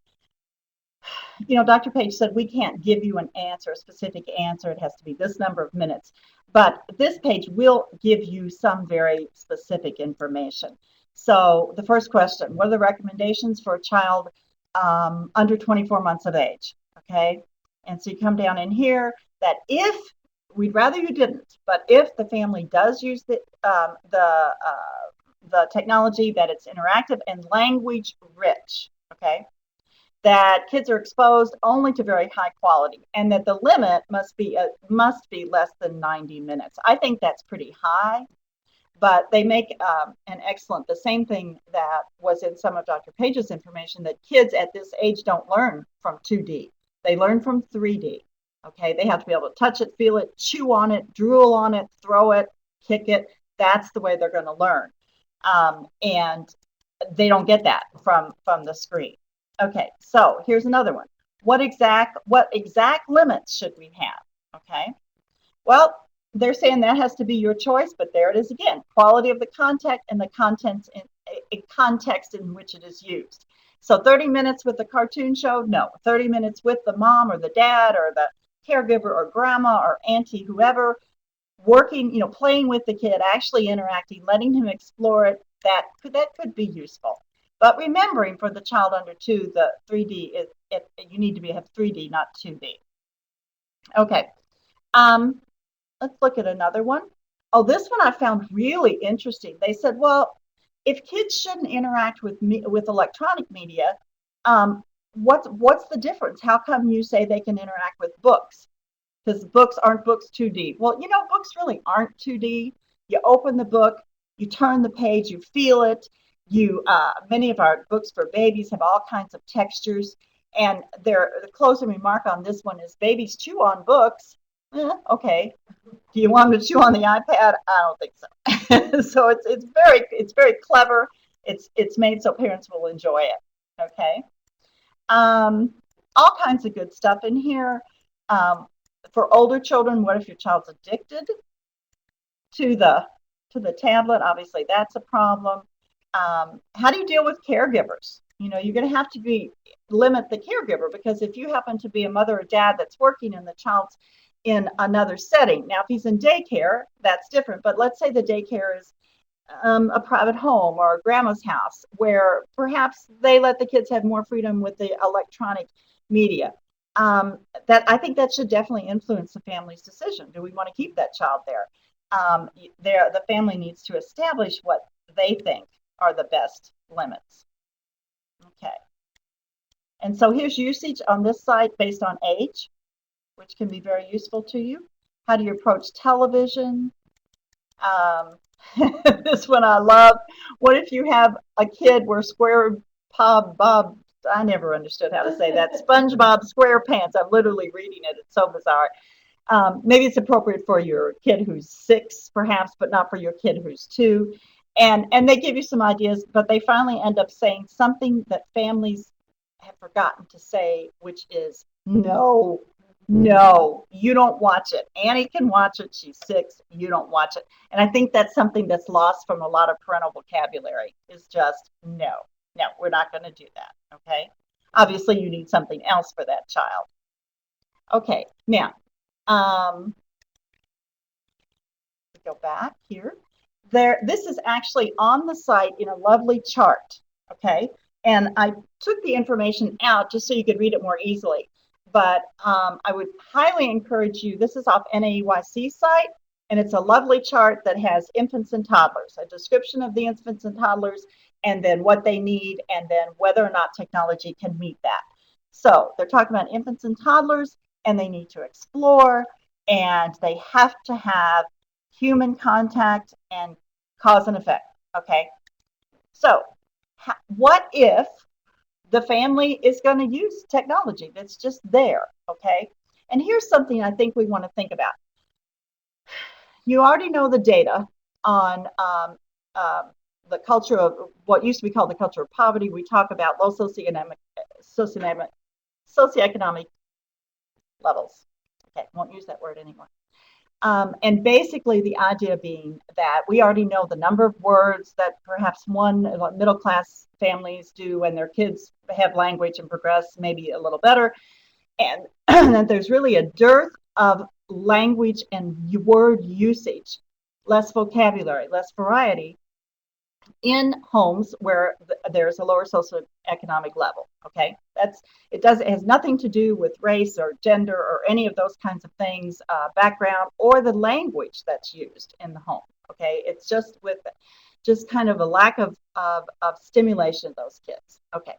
Dr. Page said we can't give you an answer, a specific answer. It has to be this number of minutes. But this page will give you some very specific information. So the first question, what are the recommendations for a child under 24 months of age? Okay. And so you come down in here that if, we'd rather you didn't, but if the family does use the technology, that it's interactive and language rich, okay? That kids are exposed only to very high quality, and that the limit must be less than 90 minutes. I think that's pretty high, but they make an excellent, the same thing that was in some of Dr. Page's information, that kids at this age don't learn from 2D. They learn from 3D, okay? They have to be able to touch it, feel it, chew on it, drool on it, throw it, kick it. That's the way they're going to learn. And they don't get that from the screen. Okay, so here's another one. What exact limits should we have? Okay, well, they're saying that has to be your choice, but there it is again. Quality of the content and the contents in context in which it is used. So 30 minutes with the cartoon show? No. 30 minutes with the mom or the dad or the caregiver or grandma or auntie, whoever, working, playing with the kid, actually interacting, letting him explore it, that could be useful. But remembering for the child under 2, the 3D you need to have 3D, not 2D. Okay. Let's look at another one. Oh, this one I found really interesting. They said, well, if kids shouldn't interact with electronic media, what's the difference? How come you say they can interact with books? Because books aren't books 2D. Well, books really aren't 2D. You open the book, you turn the page, you feel it. Many of our books for babies have all kinds of textures. And the closing remark on this one is babies chew on books. Okay. Do you want them to chew on the iPad? I don't think so. So it's very clever. It's made so parents will enjoy it. Okay. All kinds of good stuff in here. For older children, what if your child's addicted to the tablet? Obviously, that's a problem. How do you deal with caregivers? You're going to have to limit the caregiver, because if you happen to be a mother or dad that's working and the child's in another setting. Now, if he's in daycare, that's different. But let's say the daycare is a private home or a grandma's house, where perhaps they let the kids have more freedom with the electronic media. That I think that should definitely influence the family's decision. Do we want to keep that child there? The family needs to establish what they think are the best limits. Okay. And so here's usage on this site based on age, which can be very useful to you. How do you approach television? This one I love. What if you have a kid where Bob, I never understood how to say that, SpongeBob SquarePants. I'm literally reading it. It's so bizarre. Maybe it's appropriate for your kid who's 6, perhaps, but not for your kid who's 2. And they give you some ideas, but they finally end up saying something that families have forgotten to say, which is no. No, you don't watch it. Annie can watch it. She's 6. You don't watch it. And I think that's something that's lost from a lot of parental vocabulary, is just no, we're not going to do that. Okay. Obviously, you need something else for that child. Okay. Now, go back here. This is actually on the site in a lovely chart. Okay. And I took the information out just so you could read it more easily. But I would highly encourage you. This is off NAEYC site, and it's a lovely chart that has infants and toddlers, a description of the infants and toddlers, and then what they need, and then whether or not technology can meet that. So they're talking about infants and toddlers, and they need to explore, and they have to have human contact and cause and effect. Okay. So what if the family is going to use technology that's just there? Okay. And here's something I think we want to think about. You already know the data on the culture of what used to be called the culture of poverty. We talk about low socioeconomic levels. Okay, won't use that word anymore. And basically the idea being that we already know the number of words that perhaps middle class families do, and their kids have language and progress maybe a little better. And that there's really a dearth of language and word usage, less vocabulary, less variety in homes where there's a lower socioeconomic level. Okay, it has nothing to do with race or gender or any of those kinds of things, background, or the language that's used in the home. Okay, it's just kind of a lack of stimulation of those kids. Okay,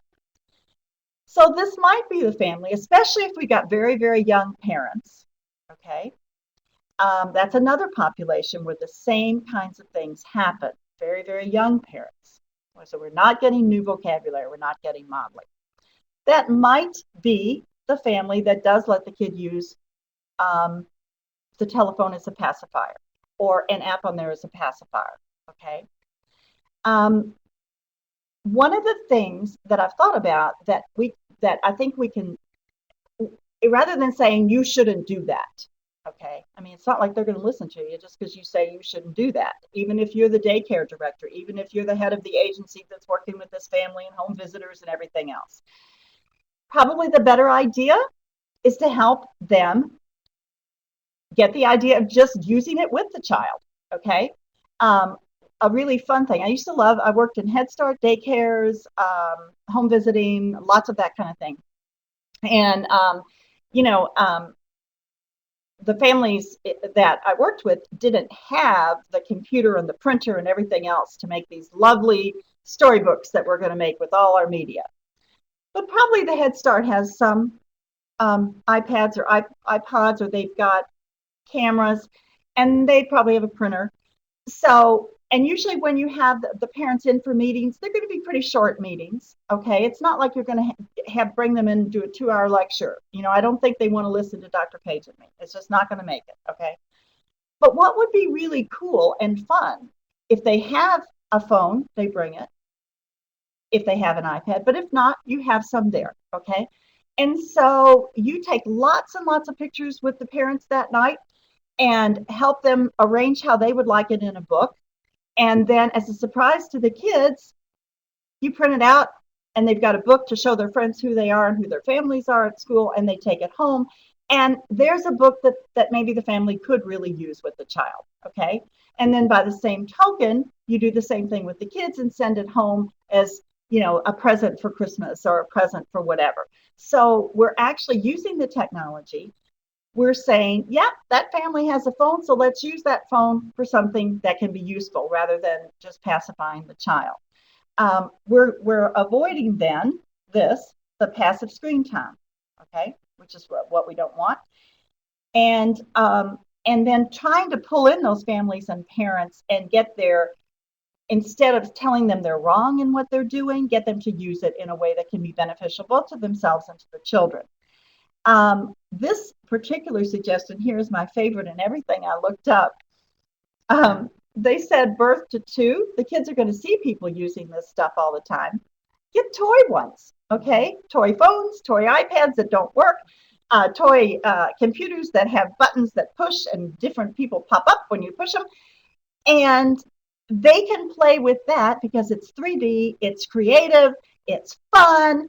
so this might be the family, especially if we got very, very young parents. Okay, that's another population where the same kinds of things happen. Very, very young parents. So we're not getting new vocabulary. We're not getting modeling. That might be the family that does let the kid use the telephone as a pacifier, or an app on there as a pacifier. Okay. One of the things that I've thought about that I think we can, rather than saying you shouldn't do that. Okay. I mean, it's not like they're going to listen to you just because you say you shouldn't do that. Even if you're the daycare director, even if you're the head of the agency that's working with this family and home visitors and everything else. Probably the better idea is to help them get the idea of just using it with the child. Okay. A really fun thing. I worked in Head Start, daycares, home visiting, lots of that kind of thing. And, the families that I worked with didn't have the computer and the printer and everything else to make these lovely storybooks that we're going to make with all our media. But probably the Head Start has some iPads or iPods, or they've got cameras, and they probably have a printer. So, and usually when you have the parents in for meetings, they're going to be pretty short meetings. Okay. It's not like you're going to bring them in and do a 2-hour lecture. I don't think they want to listen to Dr. Page and me. It's just not going to make it. Okay. But what would be really cool and fun, if they have a phone, they bring it. If they have an iPad, but if not, you have some there. Okay. And so you take lots and lots of pictures with the parents that night and help them arrange how they would like it in a book. And then as a surprise to the kids, you print it out and they've got a book to show their friends who they are and who their families are at school, and they take it home. And there's a book that maybe the family could really use with the child, okay? And then by the same token, you do the same thing with the kids and send it home as, a present for Christmas or a present for whatever. So we're actually using the technology. We're saying, yeah, that family has a phone, so let's use that phone for something that can be useful rather than just pacifying the child. We're avoiding then the passive screen time, okay, which is what we don't want, and then trying to pull in those families and parents and get their, instead of telling them they're wrong in what they're doing, get them to use it in a way that can be beneficial both to themselves and to the children. This particular suggestion here is my favorite in everything I looked up. They said birth to 2, the kids are going to see people using this stuff all the time. Get toy ones, okay? Toy phones, toy iPads that don't work, toy computers that have buttons that push and different people pop up when you push them. And they can play with that because it's 3D, it's creative, it's fun.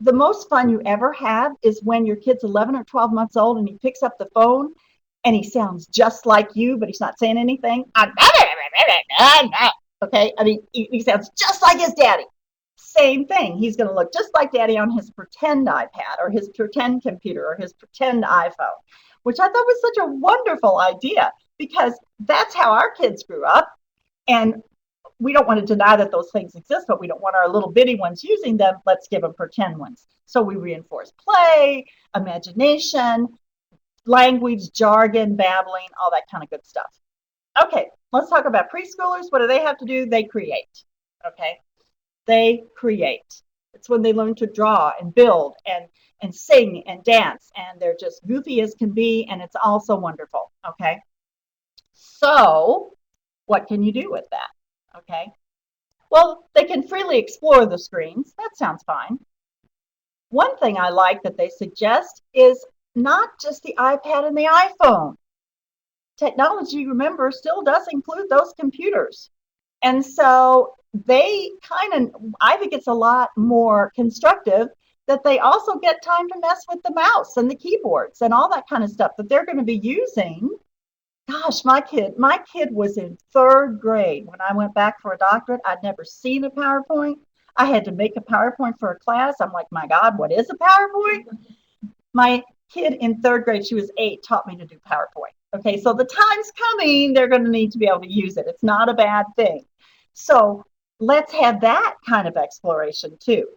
The most fun you ever have is when your kid's 11 or 12 months old and he picks up the phone and he sounds just like you, but he's not saying anything. Okay, I mean, he sounds just like his daddy. Same thing. He's going to look just like daddy on his pretend iPad or his pretend computer or his pretend iPhone, which I thought was such a wonderful idea because that's how our kids grew up. And we don't want to deny that those things exist, but we don't want our little bitty ones using them. Let's give them pretend ones. So we reinforce play, imagination, language, jargon, babbling, all that kind of good stuff. Okay, let's talk about preschoolers. What do they have to do? They create. Okay, they create. It's when they learn to draw and build and sing and dance, and they're just goofy as can be, and it's also wonderful. Okay, so what can you do with that? Okay, well, they can freely explore the screens. That sounds fine. One thing I like that they suggest is not just the iPad and the iPhone. Technology, remember, still does include those computers. And so they I think it's a lot more constructive that they also get time to mess with the mouse and the keyboards and all that kind of stuff that they're going to be using. Gosh, my kid was in 3rd grade when I went back for a doctorate. I'd never seen a PowerPoint. I had to make a PowerPoint for a class. I'm like, my God, what is a PowerPoint? My kid in 3rd grade, she was 8, taught me to do PowerPoint. Okay, so the time's coming, they're going to need to be able to use it. It's not a bad thing. So let's have that kind of exploration too.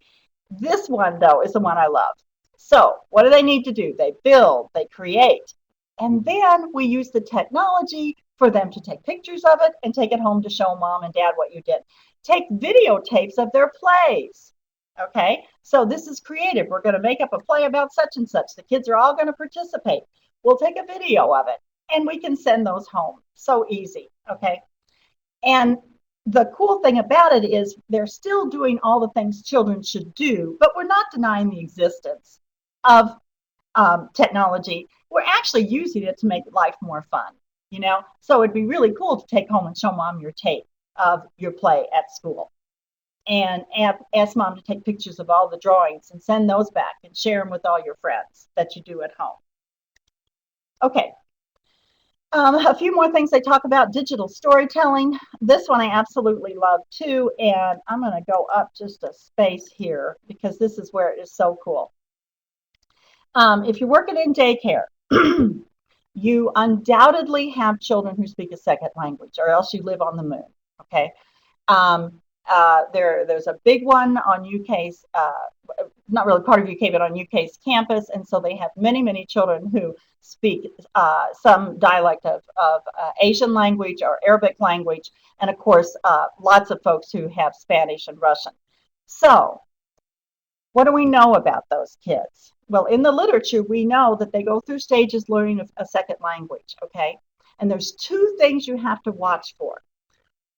This one, though, is the one I love. So what do they need to do? They build, they create, and then we use the technology for them to take pictures of it and take it home to show mom and dad what you did. Take videotapes of their plays. Okay, so this is creative. We're going to make up a play about such and such. The kids are all going to participate. We'll take a video of it and we can send those home. So easy. Okay, and the cool thing about it is they're still doing all the things children should do, but we're not denying the existence of technology. We're actually using it to make life more fun, So it'd be really cool to take home and show mom your tape of your play at school and ask mom to take pictures of all the drawings and send those back and share them with all your friends that you do at home. Okay. A few more things they talk about: digital storytelling. This one I absolutely love too, and I'm going to go up just a space here because this is where it is so cool. If you're working in daycare, you undoubtedly have children who speak a second language, or else you live on the moon. Okay, there's a big one on UK's, not really part of UK, but on UK's campus, and so they have many children who speak some dialect of Asian language or Arabic language, and of course lots of folks who have Spanish and Russian. So what do we know about those kids? Well, in the literature, we know that they go through stages learning a second language, okay? And there's 2 things you have to watch for.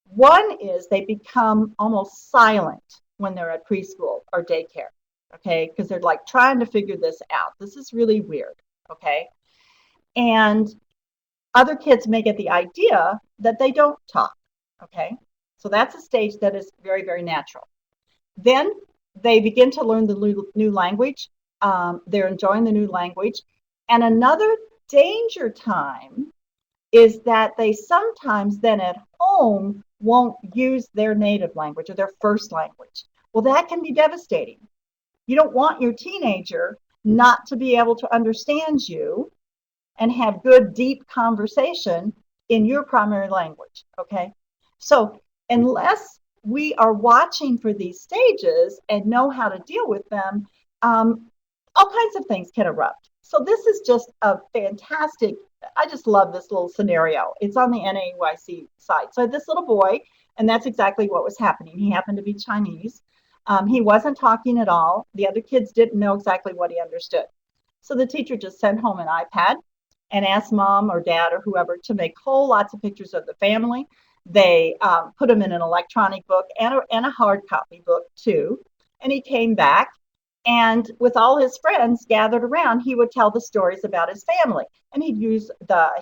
One is they become almost silent when they're at preschool or daycare, okay? Because they're like trying to figure this out. This is really weird, okay? And other kids may get the idea that they don't talk, okay? So that's a stage that is very natural. Then they begin to learn the new language. They're enjoying the new language. And another danger time is that they sometimes then at home won't use their native language or their first language. Well, that can be devastating. You don't want your teenager not to be able to understand you and have good, deep conversation in your primary language. Okay. So, unless we are watching for these stages and know how to deal with them, all kinds of things can erupt. So, this is just a fantastic, I just love this little scenario. It's on the NAYC site. So, this little boy, and that's exactly what was happening. He happened to be Chinese. He wasn't talking at all. The other kids didn't know exactly what he understood. So the teacher just sent home an iPad and asked mom or dad or whoever to make whole lots of pictures of the family. They put them in an electronic book and a hard copy book too. And he came back, and with all his friends gathered around, he would tell the stories about his family. And he'd use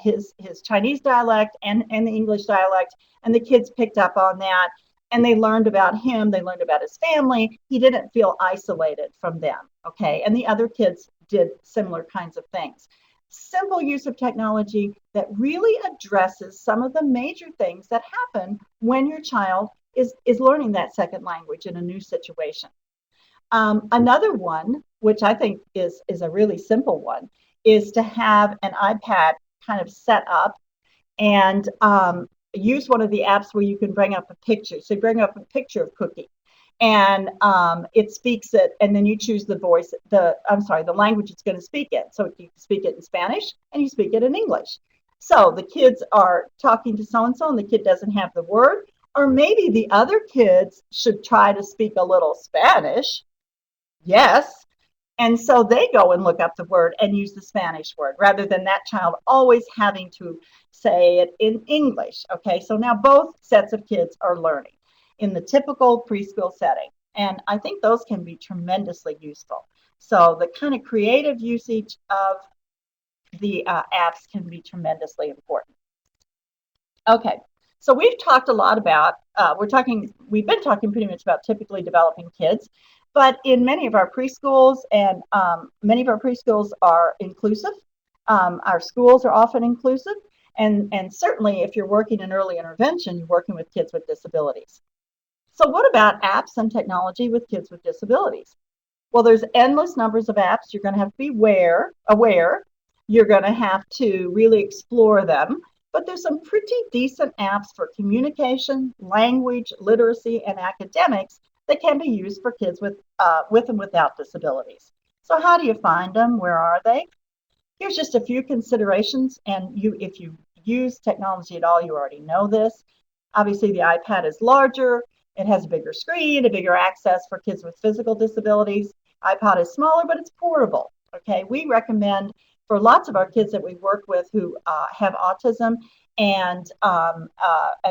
his Chinese dialect and the English dialect, and the kids picked up on that. And they learned about him, they learned about his family. He didn't feel isolated from them. Okay. And the other kids did similar kinds of things. Simple use of technology that really addresses some of the major things that happen when your child is learning that second language in a new situation. Another one, which I think is a really simple one, is to have an iPad kind of set up and use one of the apps where you can bring up a picture. So bring up a picture of Cookie, and it speaks it, and then you choose the voice, the language it's going to speak in. So you speak it in Spanish and you speak it in English. So the kids are talking to so and so, and the kid doesn't have the word, or maybe the other kids should try to speak a little Spanish. Yes. And so they go and look up the word and use the Spanish word rather than that child always having to say it in English. Okay, so now both sets of kids are learning in the typical preschool setting. And I think those can be tremendously useful. So the kind of creative usage of the apps can be tremendously important. Okay, so we've talked a lot about, we've been talking pretty much about typically developing kids, but in many of our preschools, and many of our preschools are inclusive. Our schools are often inclusive, and certainly if you're working in early intervention, you're working with kids with disabilities. So what about apps and technology with kids with disabilities? Well, there's endless numbers of apps. You're going to have to be aware. You're going to have to really explore them. But there's some pretty decent apps for communication, language, literacy, and academics that can be used for kids with and without disabilities. So how do you find them? Where are they? Here's just a few considerations. And if you use technology at all, you already know this. Obviously, the iPad is larger. It has a bigger screen, a bigger access for kids with physical disabilities. iPod is smaller, but it's portable. Okay, we recommend for lots of our kids that we work with who have autism and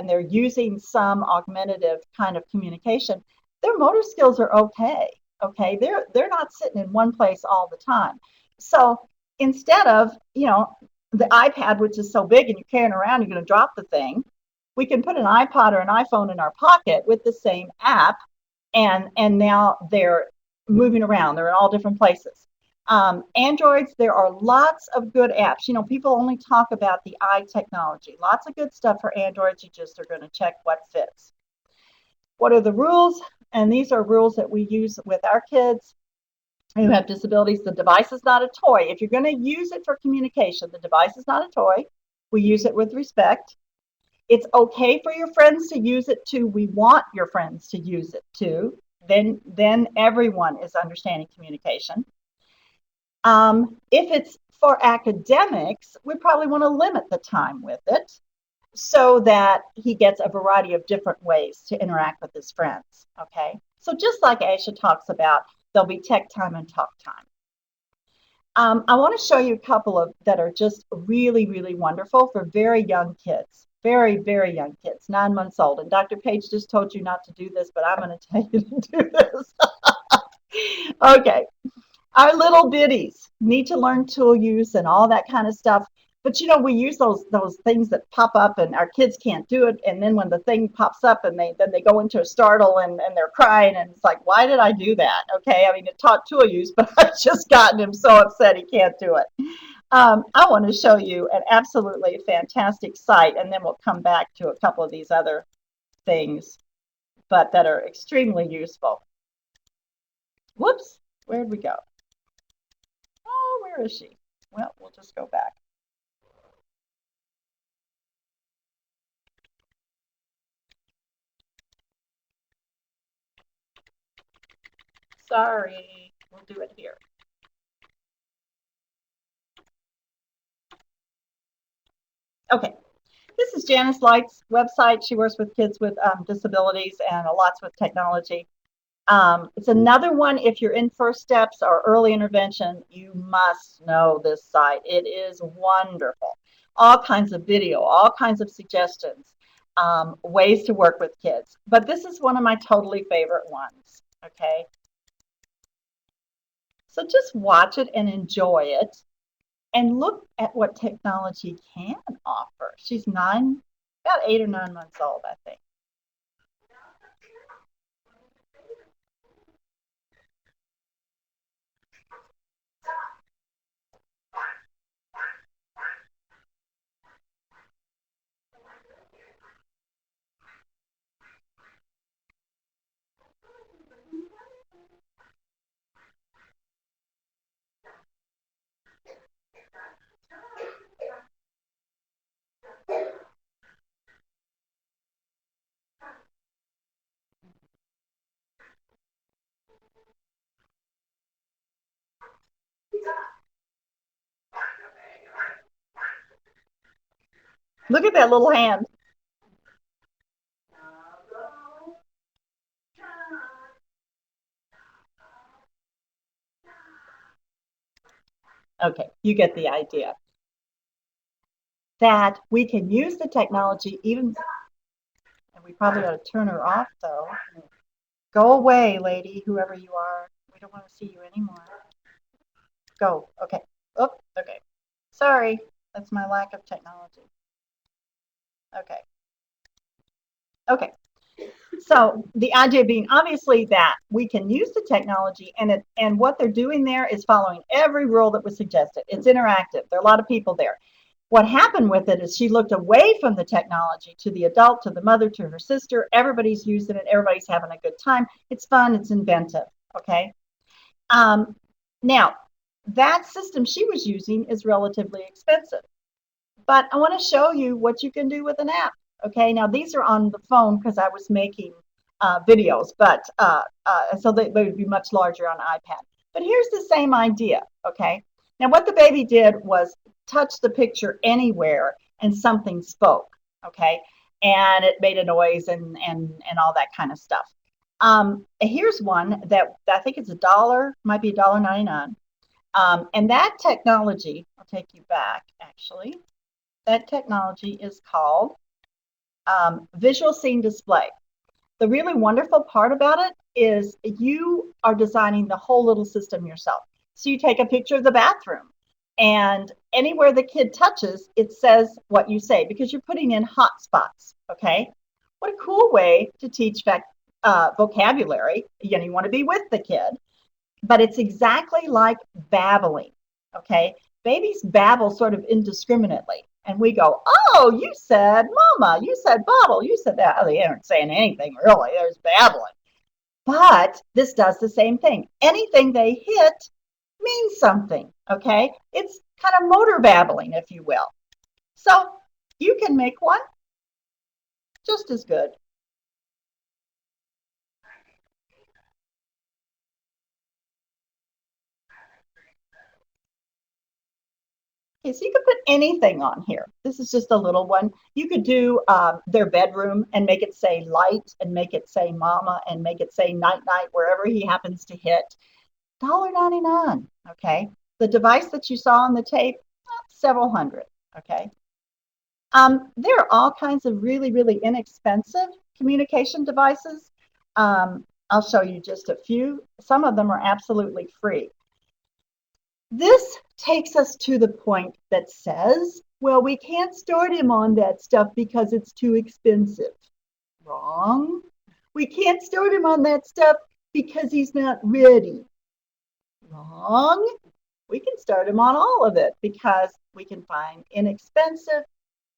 they're using some augmentative kind of communication, their motor skills are okay. Okay, they're not sitting in one place all the time. So instead of the iPad, which is so big and you're carrying around, you're going to drop the thing. We can put an iPod or an iPhone in our pocket with the same app, and now they're moving around. They're in all different places. Androids, there are lots of good apps. People only talk about the eye technology. Lots of good stuff for Androids. You just are going to check what fits. What are the rules? And these are rules that we use with our kids who have disabilities. The device is not a toy. If you're going to use it for communication, the device is not a toy. We use it with respect. It's okay for your friends to use it too. We want your friends to use it too. Then everyone is understanding communication. If it's for academics, we probably want to limit the time with it so that he gets a variety of different ways to interact with his friends. Okay, so just like Aisha talks about, there'll be tech time and talk time. I want to show you a couple of that are just really, really wonderful for very young kids. Very, very young kids, 9 months old. And Dr. Page just told you not to do this, but I'm going to tell you to do this. Okay. Our little biddies need to learn tool use and all that kind of stuff. But we use those things that pop up and our kids can't do it. And then when the thing pops up and they go into a startle and they're crying and it's like, why did I do that? Okay, I mean it taught two of you, but I've just gotten him so upset he can't do it. I want to show you an absolutely fantastic site, and then we'll come back to a couple of these other things, but that are extremely useful. Whoops, where'd we go? Oh, where is she? Well, we'll just go back. Sorry, we'll do it here. Okay, this is Janice Light's website. She works with kids with disabilities and lots with technology. It's another one, if you're in first steps or early intervention, you must know this site. It is wonderful. All kinds of video, all kinds of suggestions, ways to work with kids. But this is one of my totally favorite ones, okay? So just watch it and enjoy it and look at what technology can offer. She's about 8 or 9 months old, I think. Look at that little hand. Okay, you get the idea. That we can use the technology even, and we probably ought to turn her off though. Go away, lady, whoever you are. We don't want to see you anymore. Go. Okay. Oh, okay. Sorry. That's my lack of technology. Okay. Okay. So the idea being obviously that we can use the technology and what they're doing there is following every rule that was suggested. It's interactive. There are a lot of people there. What happened with it is she looked away from the technology to the adult, to the mother, to her sister. Everybody's using it. Everybody's having a good time. It's fun. It's inventive. Okay. Now, that system she was using is relatively expensive. But I want to show you what you can do with an app. Okay. Now, these are on the phone because I was making videos, but so they would be much larger on iPad. But here's the same idea. Okay. Now, what the baby did was touch the picture anywhere and something spoke. Okay. And it made a noise and all that kind of stuff. Here's one that I think it's $1, might be $1.99. And that technology, I'll take you back actually. That technology is called visual scene display. The really wonderful part about it is you are designing the whole little system yourself. So you take a picture of the bathroom and anywhere the kid touches, it says what you say because you're putting in hot spots. Okay. What a cool way to teach vocabulary. You want to be with the kid, but it's exactly like babbling. Okay. Babies babble sort of indiscriminately. And we go, oh, you said mama, you said bottle, you said that. Oh, they aren't saying anything really. There's babbling. But this does the same thing. Anything they hit means something. Okay. It's kind of motor babbling, if you will. So you can make one just as good. Okay, so you could put anything on here. This is just a little one. You could do their bedroom and make it say light and make it say mama and make it say night night wherever he happens to hit. $1.99. Okay. The device that you saw on the tape, several hundred. Okay. There are all kinds of really, really inexpensive communication devices. I'll show you just a few. Some of them are absolutely free. This takes us to the point that says, well, we can't start him on that stuff because it's too expensive. Wrong. We can't start him on that stuff because he's not ready. Wrong. We can start him on all of it because we can find inexpensive,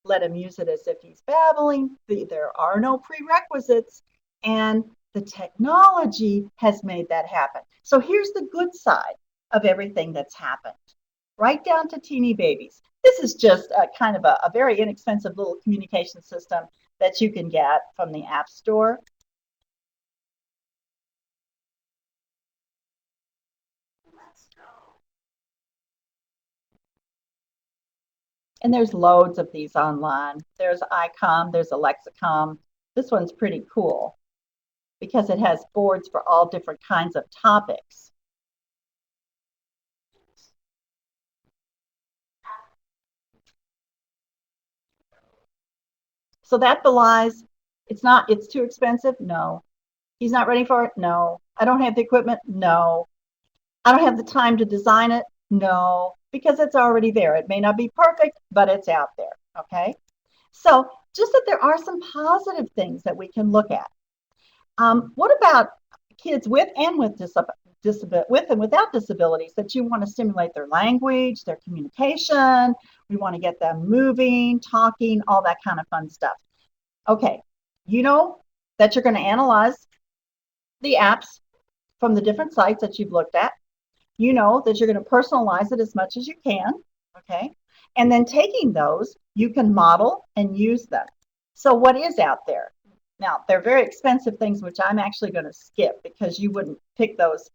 let him use it as if he's babbling. There are no prerequisites, and the technology has made that happen. So here's the good side of everything that's happened, right down to teeny babies. This is just a kind of a very inexpensive little communication system that you can get from the App Store. And there's loads of these online. There's ICOM, there's Alexicom. This one's pretty cool because it has boards for all different kinds of topics. So that belies it's too expensive? No. He's not ready for it? No. I don't have the equipment? No. I don't have the time to design it? No, because it's already there. It may not be perfect, but it's out there. Okay. So just that there are some positive things that we can look at. What about kids with and with with and without disabilities that you want to stimulate their language, their communication? We want to get them moving, talking, all that kind of fun stuff. Okay, you know that you're going to analyze the apps from the different sites that you've looked at. You know that you're going to personalize it as much as you can. Okay, and then taking those, you can model and use them. So what is out there? Now, they're very expensive things, which I'm actually going to skip because you wouldn't pick those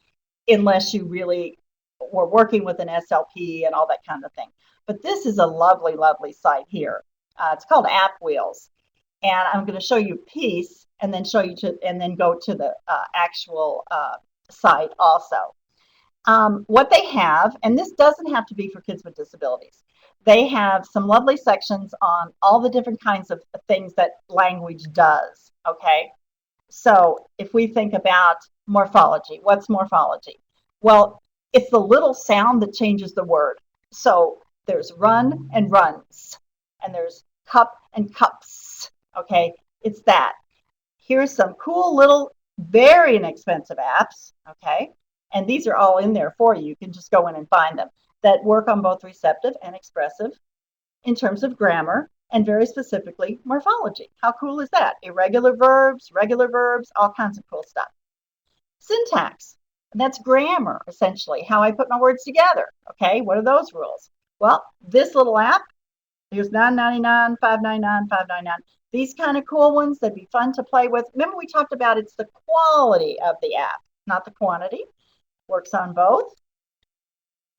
unless you really were working with an SLP and all that kind of thing. But this is a lovely, lovely site here. It's called App Wheels. And I'm going to show you a piece and then and then go to the actual site also. What they have, and this doesn't have to be for kids with disabilities, they have some lovely sections on all the different kinds of things that language does. Okay, so if we think about morphology, what's morphology? Well, it's the little sound that changes the word. So there's run and runs, and there's cup and cups. Okay, it's that. Here's some cool little, very inexpensive apps. Okay, and these are all in there for you. You can just go in and find them that work on both receptive and expressive in terms of grammar and very specifically morphology. How cool is that? Irregular verbs, regular verbs, all kinds of cool stuff. Syntax, that's grammar essentially, how I put my words together. Okay, what are those rules? Well, this little app, here's $9.99, $5.99, $5.99. These kind of cool ones that'd be fun to play with. Remember we talked about it's the quality of the app, not the quantity. Works on both.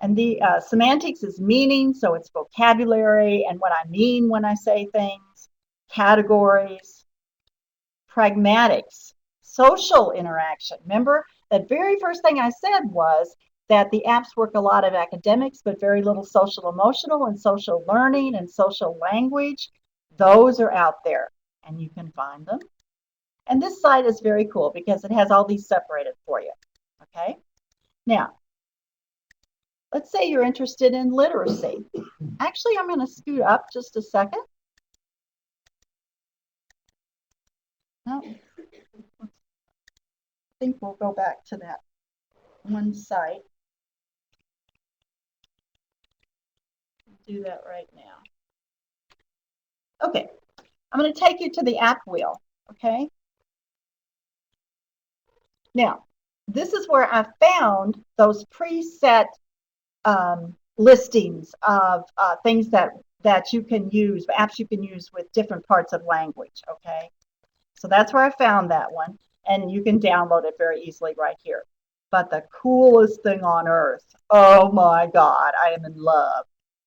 And the semantics is meaning, so it's vocabulary and what I mean when I say things, categories, pragmatics, social interaction. Remember, that very first thing I said was that the apps work a lot of academics, but very little social emotional and social learning and social language. Those are out there, and you can find them. And this site is very cool because it has all these separated for you. Okay? Now, let's say you're interested in literacy. Actually, I'm going to scoot up just a second. No, I think we'll go back to that one site. Do that right now. Okay, I'm going to take you to the app wheel. Okay. Now, this is where I found those preset listings of things that you can use, apps you can use with different parts of language. Okay, so that's where I found that one, and you can download it very easily right here. But the coolest thing on earth, oh my God, I am in love.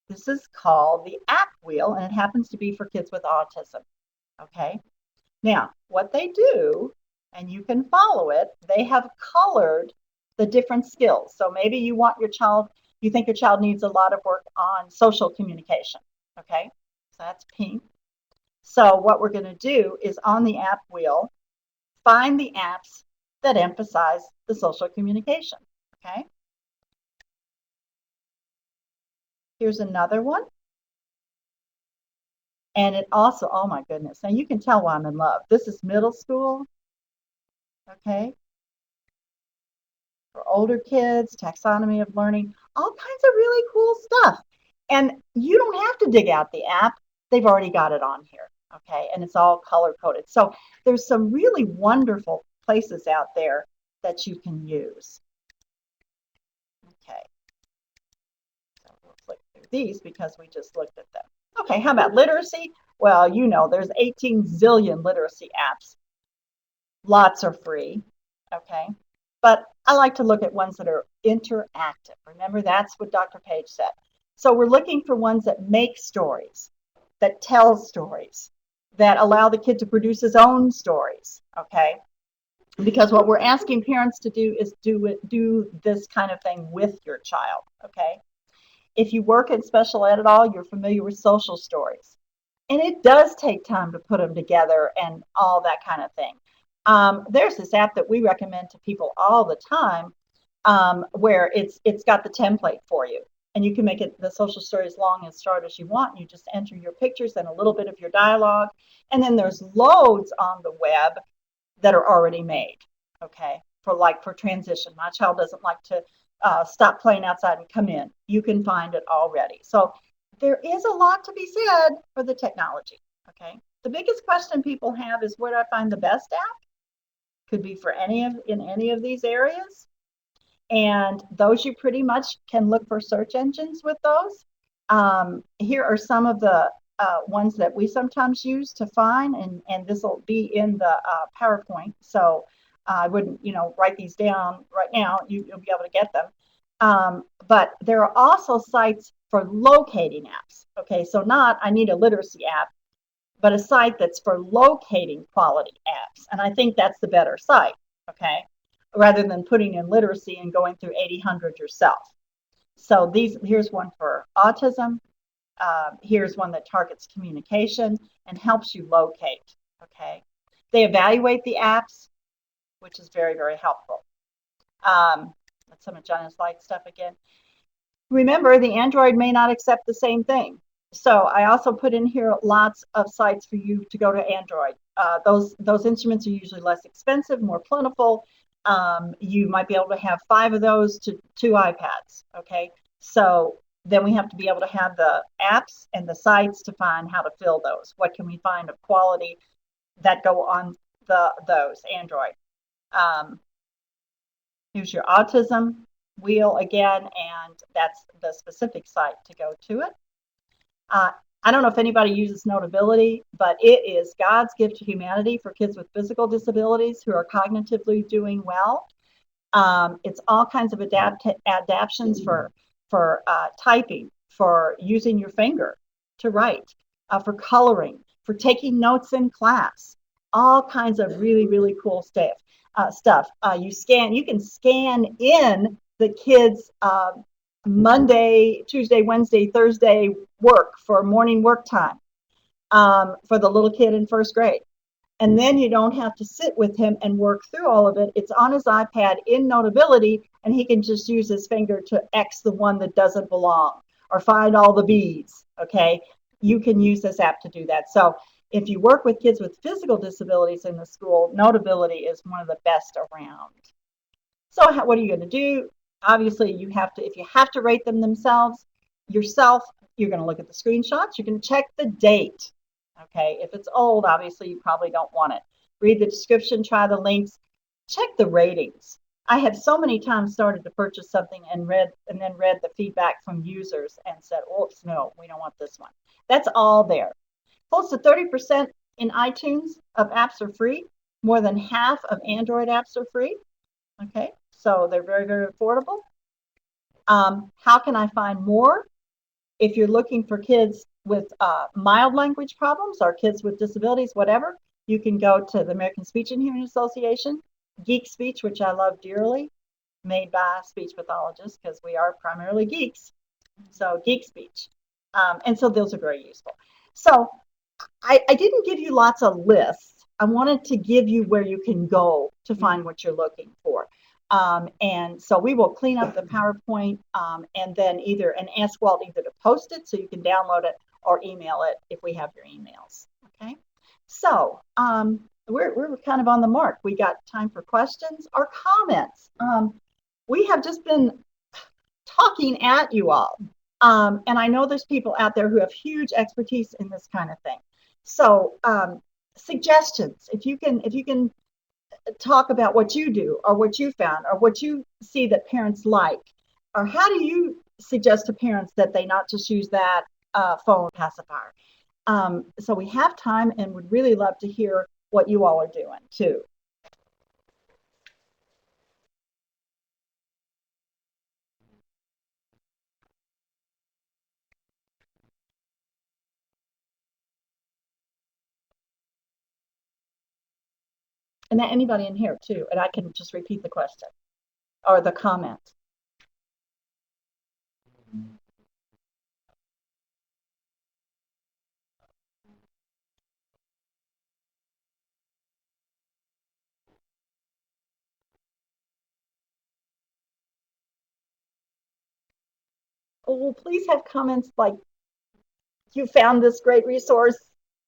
This is called the App Wheel, and it happens to be for kids with autism. Okay, now what they do, and you can follow it, they have colored the different skills. So maybe you think your child needs a lot of work on social communication. Okay, so that's pink. So what we're going to do is on the app wheel, find the apps that emphasize the social communication. Okay, Here's another one. And it also, oh my goodness, now you can tell why I'm in love. This is middle school, okay? For older kids, taxonomy of learning, all kinds of really cool stuff. And you don't have to dig out the app. They've already got it on here, okay? And it's all color coded. So there's some really wonderful places out there that you can use. Okay. So we'll flick through these because we just looked at them. Okay, how about literacy? Well, you know, there's 18 zillion literacy apps. Lots are free, okay? But I like to look at ones that are interactive. Remember, that's what Dr. Page said. So we're looking for ones that make stories, that tell stories, that allow the kid to produce his own stories, okay? Because what we're asking parents to do is do this kind of thing with your child, okay? If you work in special ed at all, you're familiar with social stories. And it does take time to put them together and all that kind of thing. There's this app that we recommend to people all the time where it's got the template for you. And you can make it the social story as long and short as you want. You just enter your pictures and a little bit of your dialogue. And then there's loads on the web that are already made, okay, for transition. My child doesn't like to stop playing outside and come in. You can find it already. So there is a lot to be said for the technology, okay? The biggest question people have is, where do I find the best app? Could be for in any of these areas. And those you pretty much can look for search engines with those. Here are some of the ones that we sometimes use to find, and this will be in the PowerPoint. So I wouldn't, write these down right now. You'll be able to get them. But there are also sites for locating apps. Okay, so not I need a literacy app, but a site that's for locating quality apps. And I think that's the better site, okay, rather than putting in literacy and going through 800 yourself. So here's one for autism. Here's one that targets communication and helps you locate, okay? They evaluate the apps, which is very, very helpful. That's some of Jonna's light stuff again. Remember, the Android may not accept the same thing. So I also put in here lots of sites for you to go to Android. Those instruments are usually less expensive, more plentiful. You might be able to have 5 of those to 2 iPads, okay? So then we have to be able to have the apps and the sites to find how to fill those. What can we find of quality that go on those Android? Here's your autism wheel again, and that's the specific site to go to it. I don't know if anybody uses Notability, but it is God's gift to humanity for kids with physical disabilities who are cognitively doing well. It's all kinds of adaptions for typing, for using your finger to write, for coloring, for taking notes in class, all kinds of really, really cool stuff. You can scan in the kids' Monday, Tuesday, Wednesday, Thursday work for morning work time for the little kid in first grade. And then you don't have to sit with him and work through all of it. It's on his iPad in Notability, and he can just use his finger to X the one that doesn't belong or find all the B's, okay? You can use this app to do that. So if you work with kids with physical disabilities in the school, Notability is one of the best around. So what are you going to do? Obviously, if you have to rate them yourself, you're going to look at the screenshots. You can check the date. Okay, if it's old, obviously you probably don't want it. Read the description, try the links, check the ratings. I have so many times started to purchase something and then read the feedback from users and said, oops, no, we don't want this one. That's all there. Close to 30% in iTunes of apps are free. More than half of Android apps are free. Okay, so they're very, very affordable. How can I find more? If you're looking for kids with mild language problems or kids with disabilities, whatever, you can go to the American Speech and Hearing Association, Geek Speech, which I love dearly, made by speech pathologists because we are primarily geeks. So Geek Speech. And so those are very useful. So I didn't give you lots of lists. I wanted to give you where you can go to find what you're looking for. And so we will clean up the PowerPoint and then and ask Walt either to post it so you can download it or email it if we have your emails. Okay. So we're kind of on the mark. We got time for questions or comments. We have just been talking at you all. And I know there's people out there who have huge expertise in this kind of thing. So suggestions, if you can talk about what you do or what you found or what you see that parents like, or how do you suggest to parents that they not just use that phone pacifier. So we have time and would really love to hear what you all are doing too. And anybody in here too, and I can just repeat the question or the comment. Oh, well, please have comments like, you found this great resource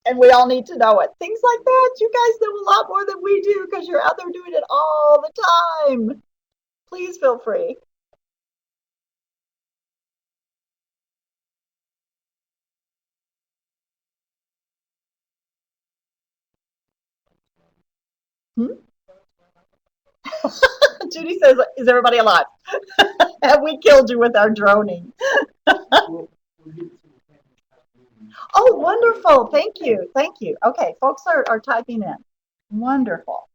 and we all need to know it. Things like that. You guys know a lot more than we do because you're out there doing it all the time. Please feel free. Judy says, is everybody alive? Have we killed you with our droning? Oh, wonderful. Thank you. Thank you. Okay, folks are typing in. Wonderful.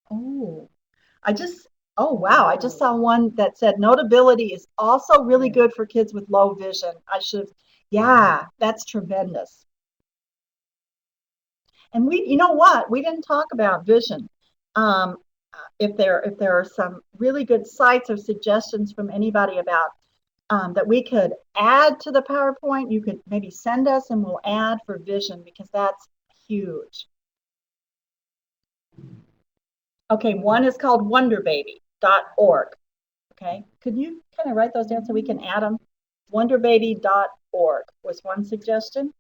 Oh, oh, wow. I just saw one that said notability is also really good for kids with low vision. Yeah, that's tremendous. And you know what? We didn't talk about vision. Um, if there are some really good sites or suggestions from anybody about that we could add to the PowerPoint, you could maybe send us and we'll add for vision because that's huge. Okay, one is called wonderbaby.org. Okay, could you kind of write those down so we can add them? Wonderbaby.org was one suggestion.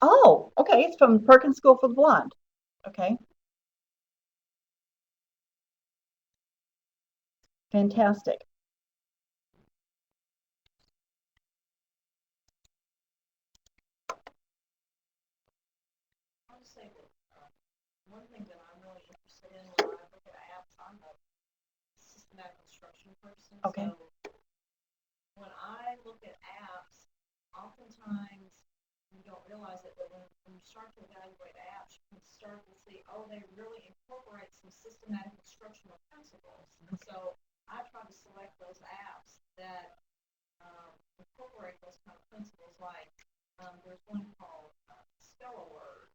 Oh, okay, it's from Perkins School for the Blind. Okay. Fantastic. I'll just say that one thing that I'm really interested in when I look at apps, I'm a systematic instruction person. Okay. So when I look at apps, oftentimes you don't realize it, but when you start to evaluate apps, you can start to see, oh, they really incorporate some systematic instructional principles. And so I try to select those apps that incorporate those kind of principles. Like there's one called Spell a Word,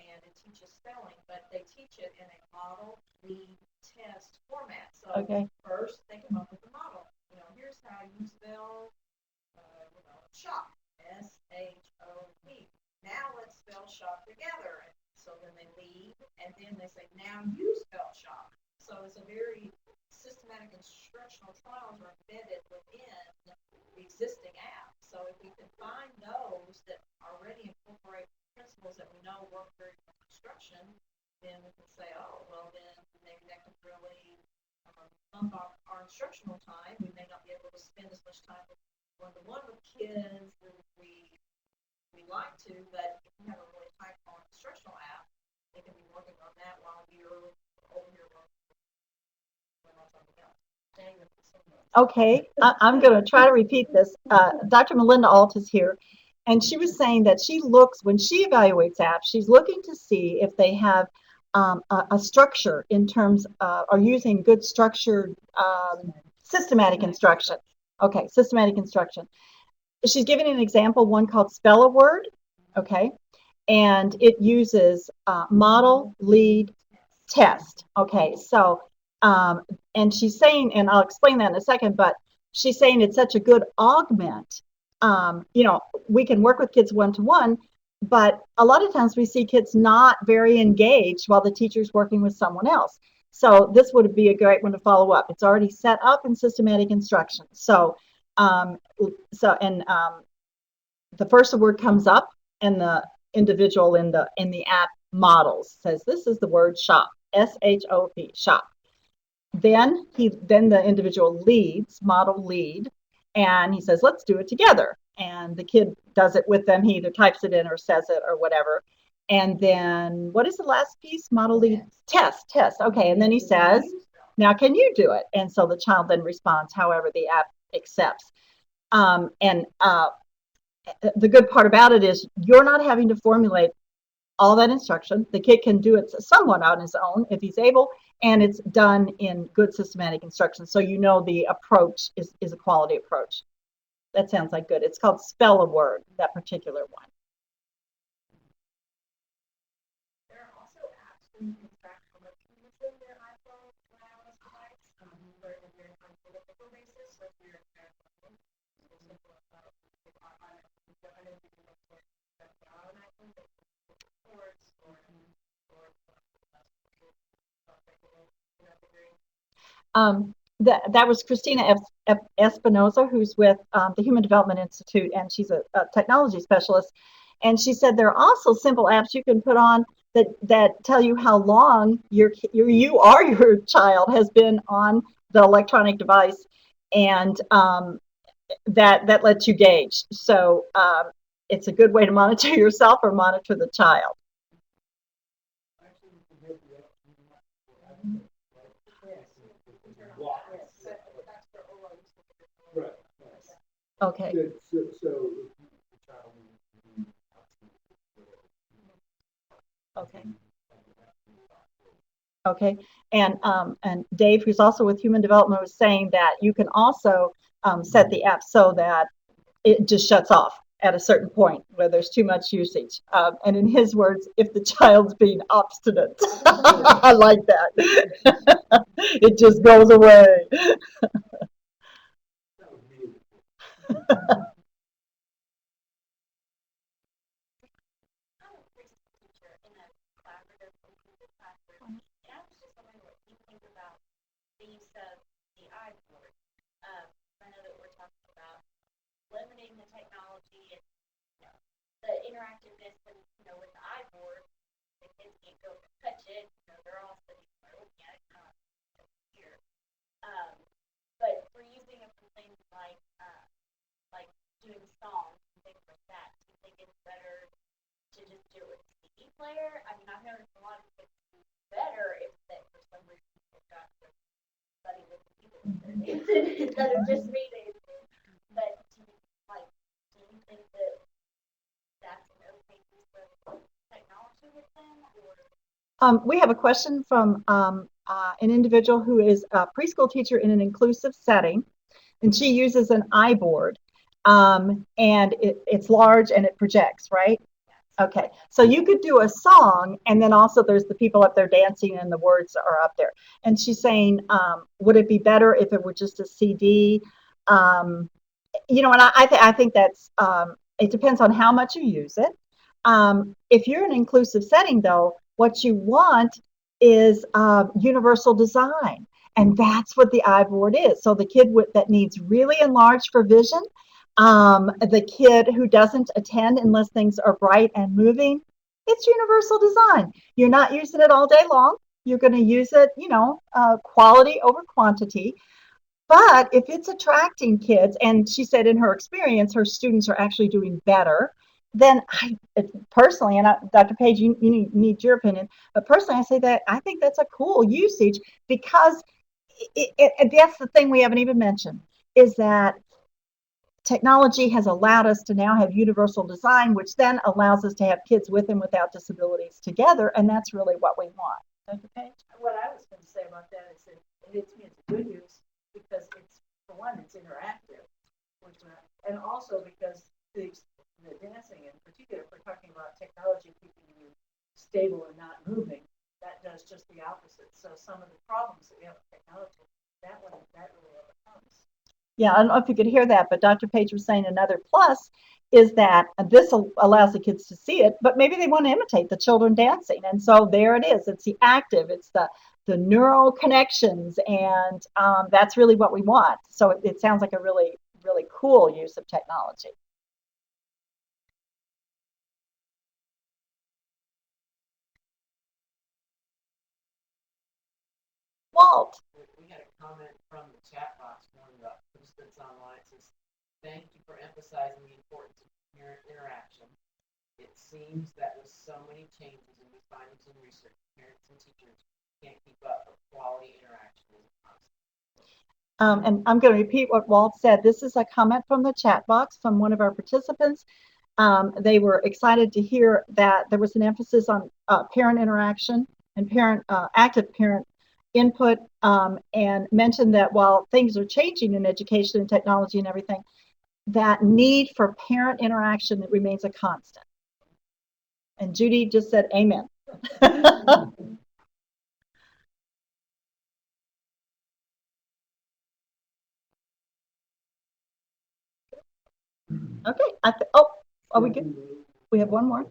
and it teaches spelling, but they teach it in a model, lead, test format. So first they come up with a model. Here's how you spell, shop, S-H-O-P. Now let's spell shop together. And so then they lead, and then they say, now you spell shop. So it's a very systematic instructional trials are embedded within the existing app. So if we can find those that already incorporate principles that we know work very well in instruction, then we can say, oh, well, then maybe that can really bump up our instructional time. We may not be able to spend as much time one-to-one with kids as we like to, but if we have a really high-quality instructional app, they can be working on that while you're over here working on something else. Okay, I'm going to try to repeat this. Dr. Melinda Alt is here, and she was saying that when she evaluates apps, she's looking to see if they have a structure in terms of, or using good structured systematic instruction. Okay, systematic instruction. She's giving an example, one called Spell a Word, okay, and it uses model, lead, test. Okay, so and she's saying, and I'll explain that in a second, but she's saying it's such a good augment we can work with kids one-to-one, but a lot of times we see kids not very engaged while the teacher's working with someone else. So this would be a great one to follow up. It's already set up in systematic instruction. So, um, the first word comes up, and the individual in the app models says, "This is the word shop, SHOP, shop." Then the individual model lead, and he says, "Let's do it together." And the kid does it with them. He either types it in or says it or whatever. And then what is the last piece? Model lead test. Okay. And then he says, "Now can you do it?" And so the child then responds however the app accepts. And the good part about it is you're not having to formulate all that instruction. The kid can do it somewhat on his own if he's able, and it's done in good systematic instruction. So the approach is a quality approach. That sounds like good. It's called Spell a Word, that particular one. There are also apps where you can track how much you use their iPhone or iOS device for a very on-a-typical basis. So if you're I know you can look for on iPhone, but reports or That was Christina Espinoza, who's with the Human Development Institute, and she's a technology specialist. And she said there are also simple apps you can put on that tell you how long your child has been on the electronic device, and that lets you gauge. So it's a good way to monitor yourself or monitor the child. Okay. Okay. Okay. And Dave, who's also with Human Development, was saying that you can also set the app so that it just shuts off at a certain point where there's too much usage. And in his words, if the child's being obstinate, I like that. It just goes away. Limiting the technology and the interactiveness and with the iBoard, the kids can't go touch it. They're all sitting there looking at it here. But we're using it for things like doing songs and things like that. Do you think it's better to just do it with a CD player? I mean, I've noticed a lot of kids do better if that for some reason they've got their buddy with the people instead of just me dancing. But do you think that that's an okay use of technology with them? We have a question from an individual who is a preschool teacher in an inclusive setting, and she uses an iBoard, and it's large and it projects, right? Okay, so you could do a song, and then also there's the people up there dancing, and the words are up there. And she's saying, would it be better if it were just a CD? And I think that's it depends on how much you use it. If you're in an inclusive setting, though, what you want is universal design, and that's what the iBoard is. So the kid that needs really enlarged for vision, the kid who doesn't attend unless things are bright and moving, it's universal design. You're not using it all day long. You're going to use it, quality over quantity. But if it's attracting kids, and she said in her experience, her students are actually doing better, then personally, and Dr. Page, you need your opinion, but personally, I say that I think that's a cool usage because that's the thing we haven't even mentioned, is that technology has allowed us to now have universal design, which then allows us to have kids with and without disabilities together, and that's really what we want. Dr. Page? What I was going to say about that is that it's a good use because it's, for one, it's interactive, and also because the dancing in particular, if we're talking about technology keeping you stable and not moving, that does just the opposite. So some of the problems that we have with technology, that really overcomes. Yeah, I don't know if you could hear that, but Dr. Page was saying another plus is that this allows the kids to see it, but maybe they want to imitate the children dancing. And so there it is. It's the active, it's the neural connections, and that's really what we want. So it sounds like a really, really cool use of technology. Walt. We had a comment from the chat box, one of the participants online. It says, thank you for emphasizing the importance of parent interaction. It seems that with so many changes in the findings and research, parents and teachers can't keep up, but quality interaction is constant. And I'm going to repeat what Walt said. This is a comment from the chat box from one of our participants. They were excited to hear that there was an emphasis on parent interaction and active parent input, and mentioned that while things are changing in education and technology and everything, that need for parent interaction remains a constant. And Judy just said amen. Okay. Are we good? We have one more.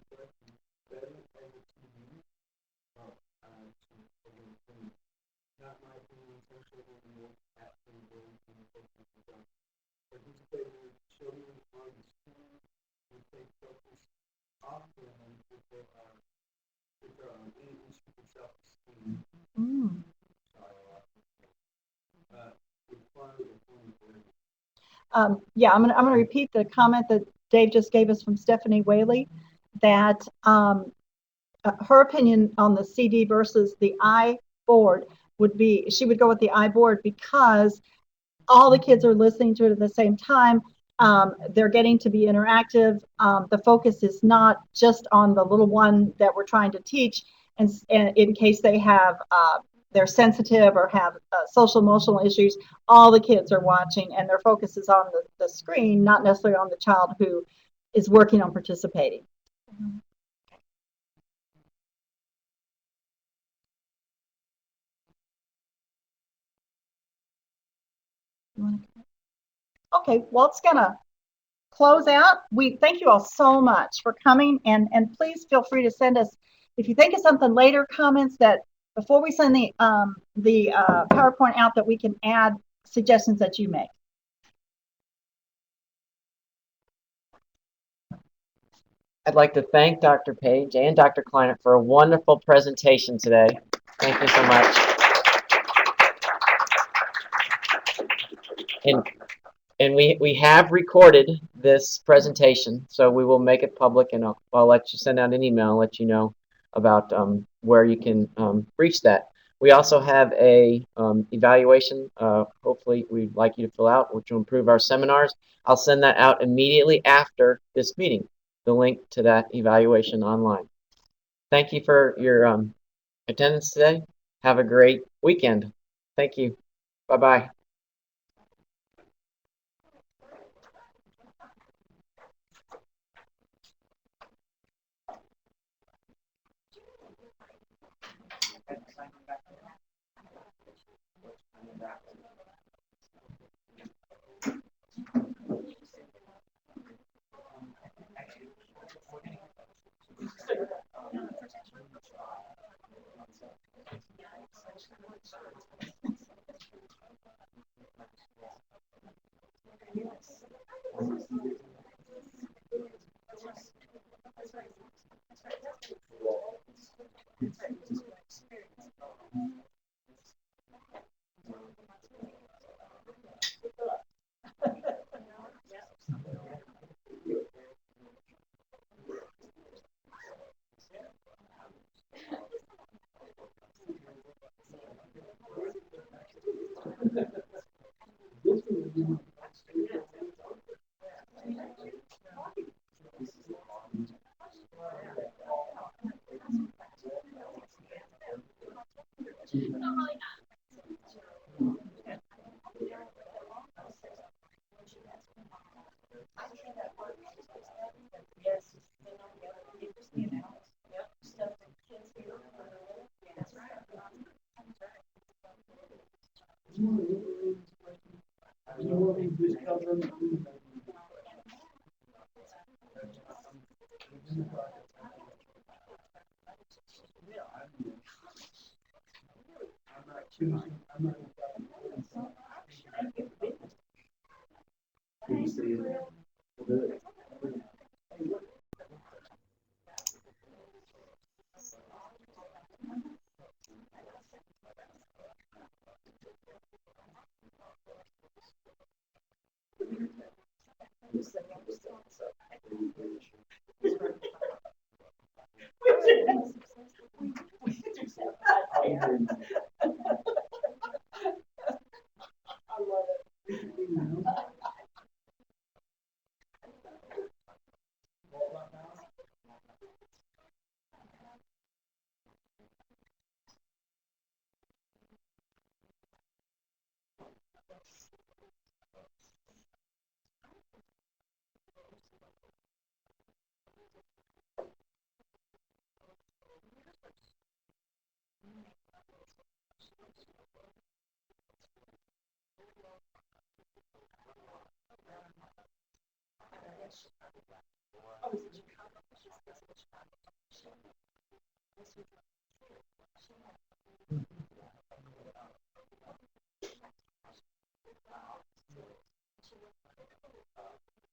Mm. Yeah, I'm gonna repeat the comment that Dave just gave us from Stephanie Whaley, that her opinion on the CD versus the iBoard would be, she would go with the iBoard because all the kids are listening to it at the same time. They're getting to be interactive. The focus is not just on the little one that we're trying to teach, and in case they have they're sensitive or have social emotional issues, all the kids are watching and their focus is on the screen, not necessarily on the child who is working on participating. Okay, Walt's gonna close out. We thank you all so much for coming, and please feel free to send us, if you think of something later, comments that before we send the PowerPoint out, that we can add suggestions that you make. I'd like to thank Dr. Page and Dr. Kleinert for a wonderful presentation today. Thank you so much. And we have recorded this presentation, so we will make it public, and I'll let you send out an email and let you know about where you can reach that. We also have a evaluation, hopefully we'd like you to fill out, which will improve our seminars. I'll send that out immediately after this meeting, the link to that evaluation online. Thank you for your attendance today. Have a great weekend. Thank you. Bye-bye.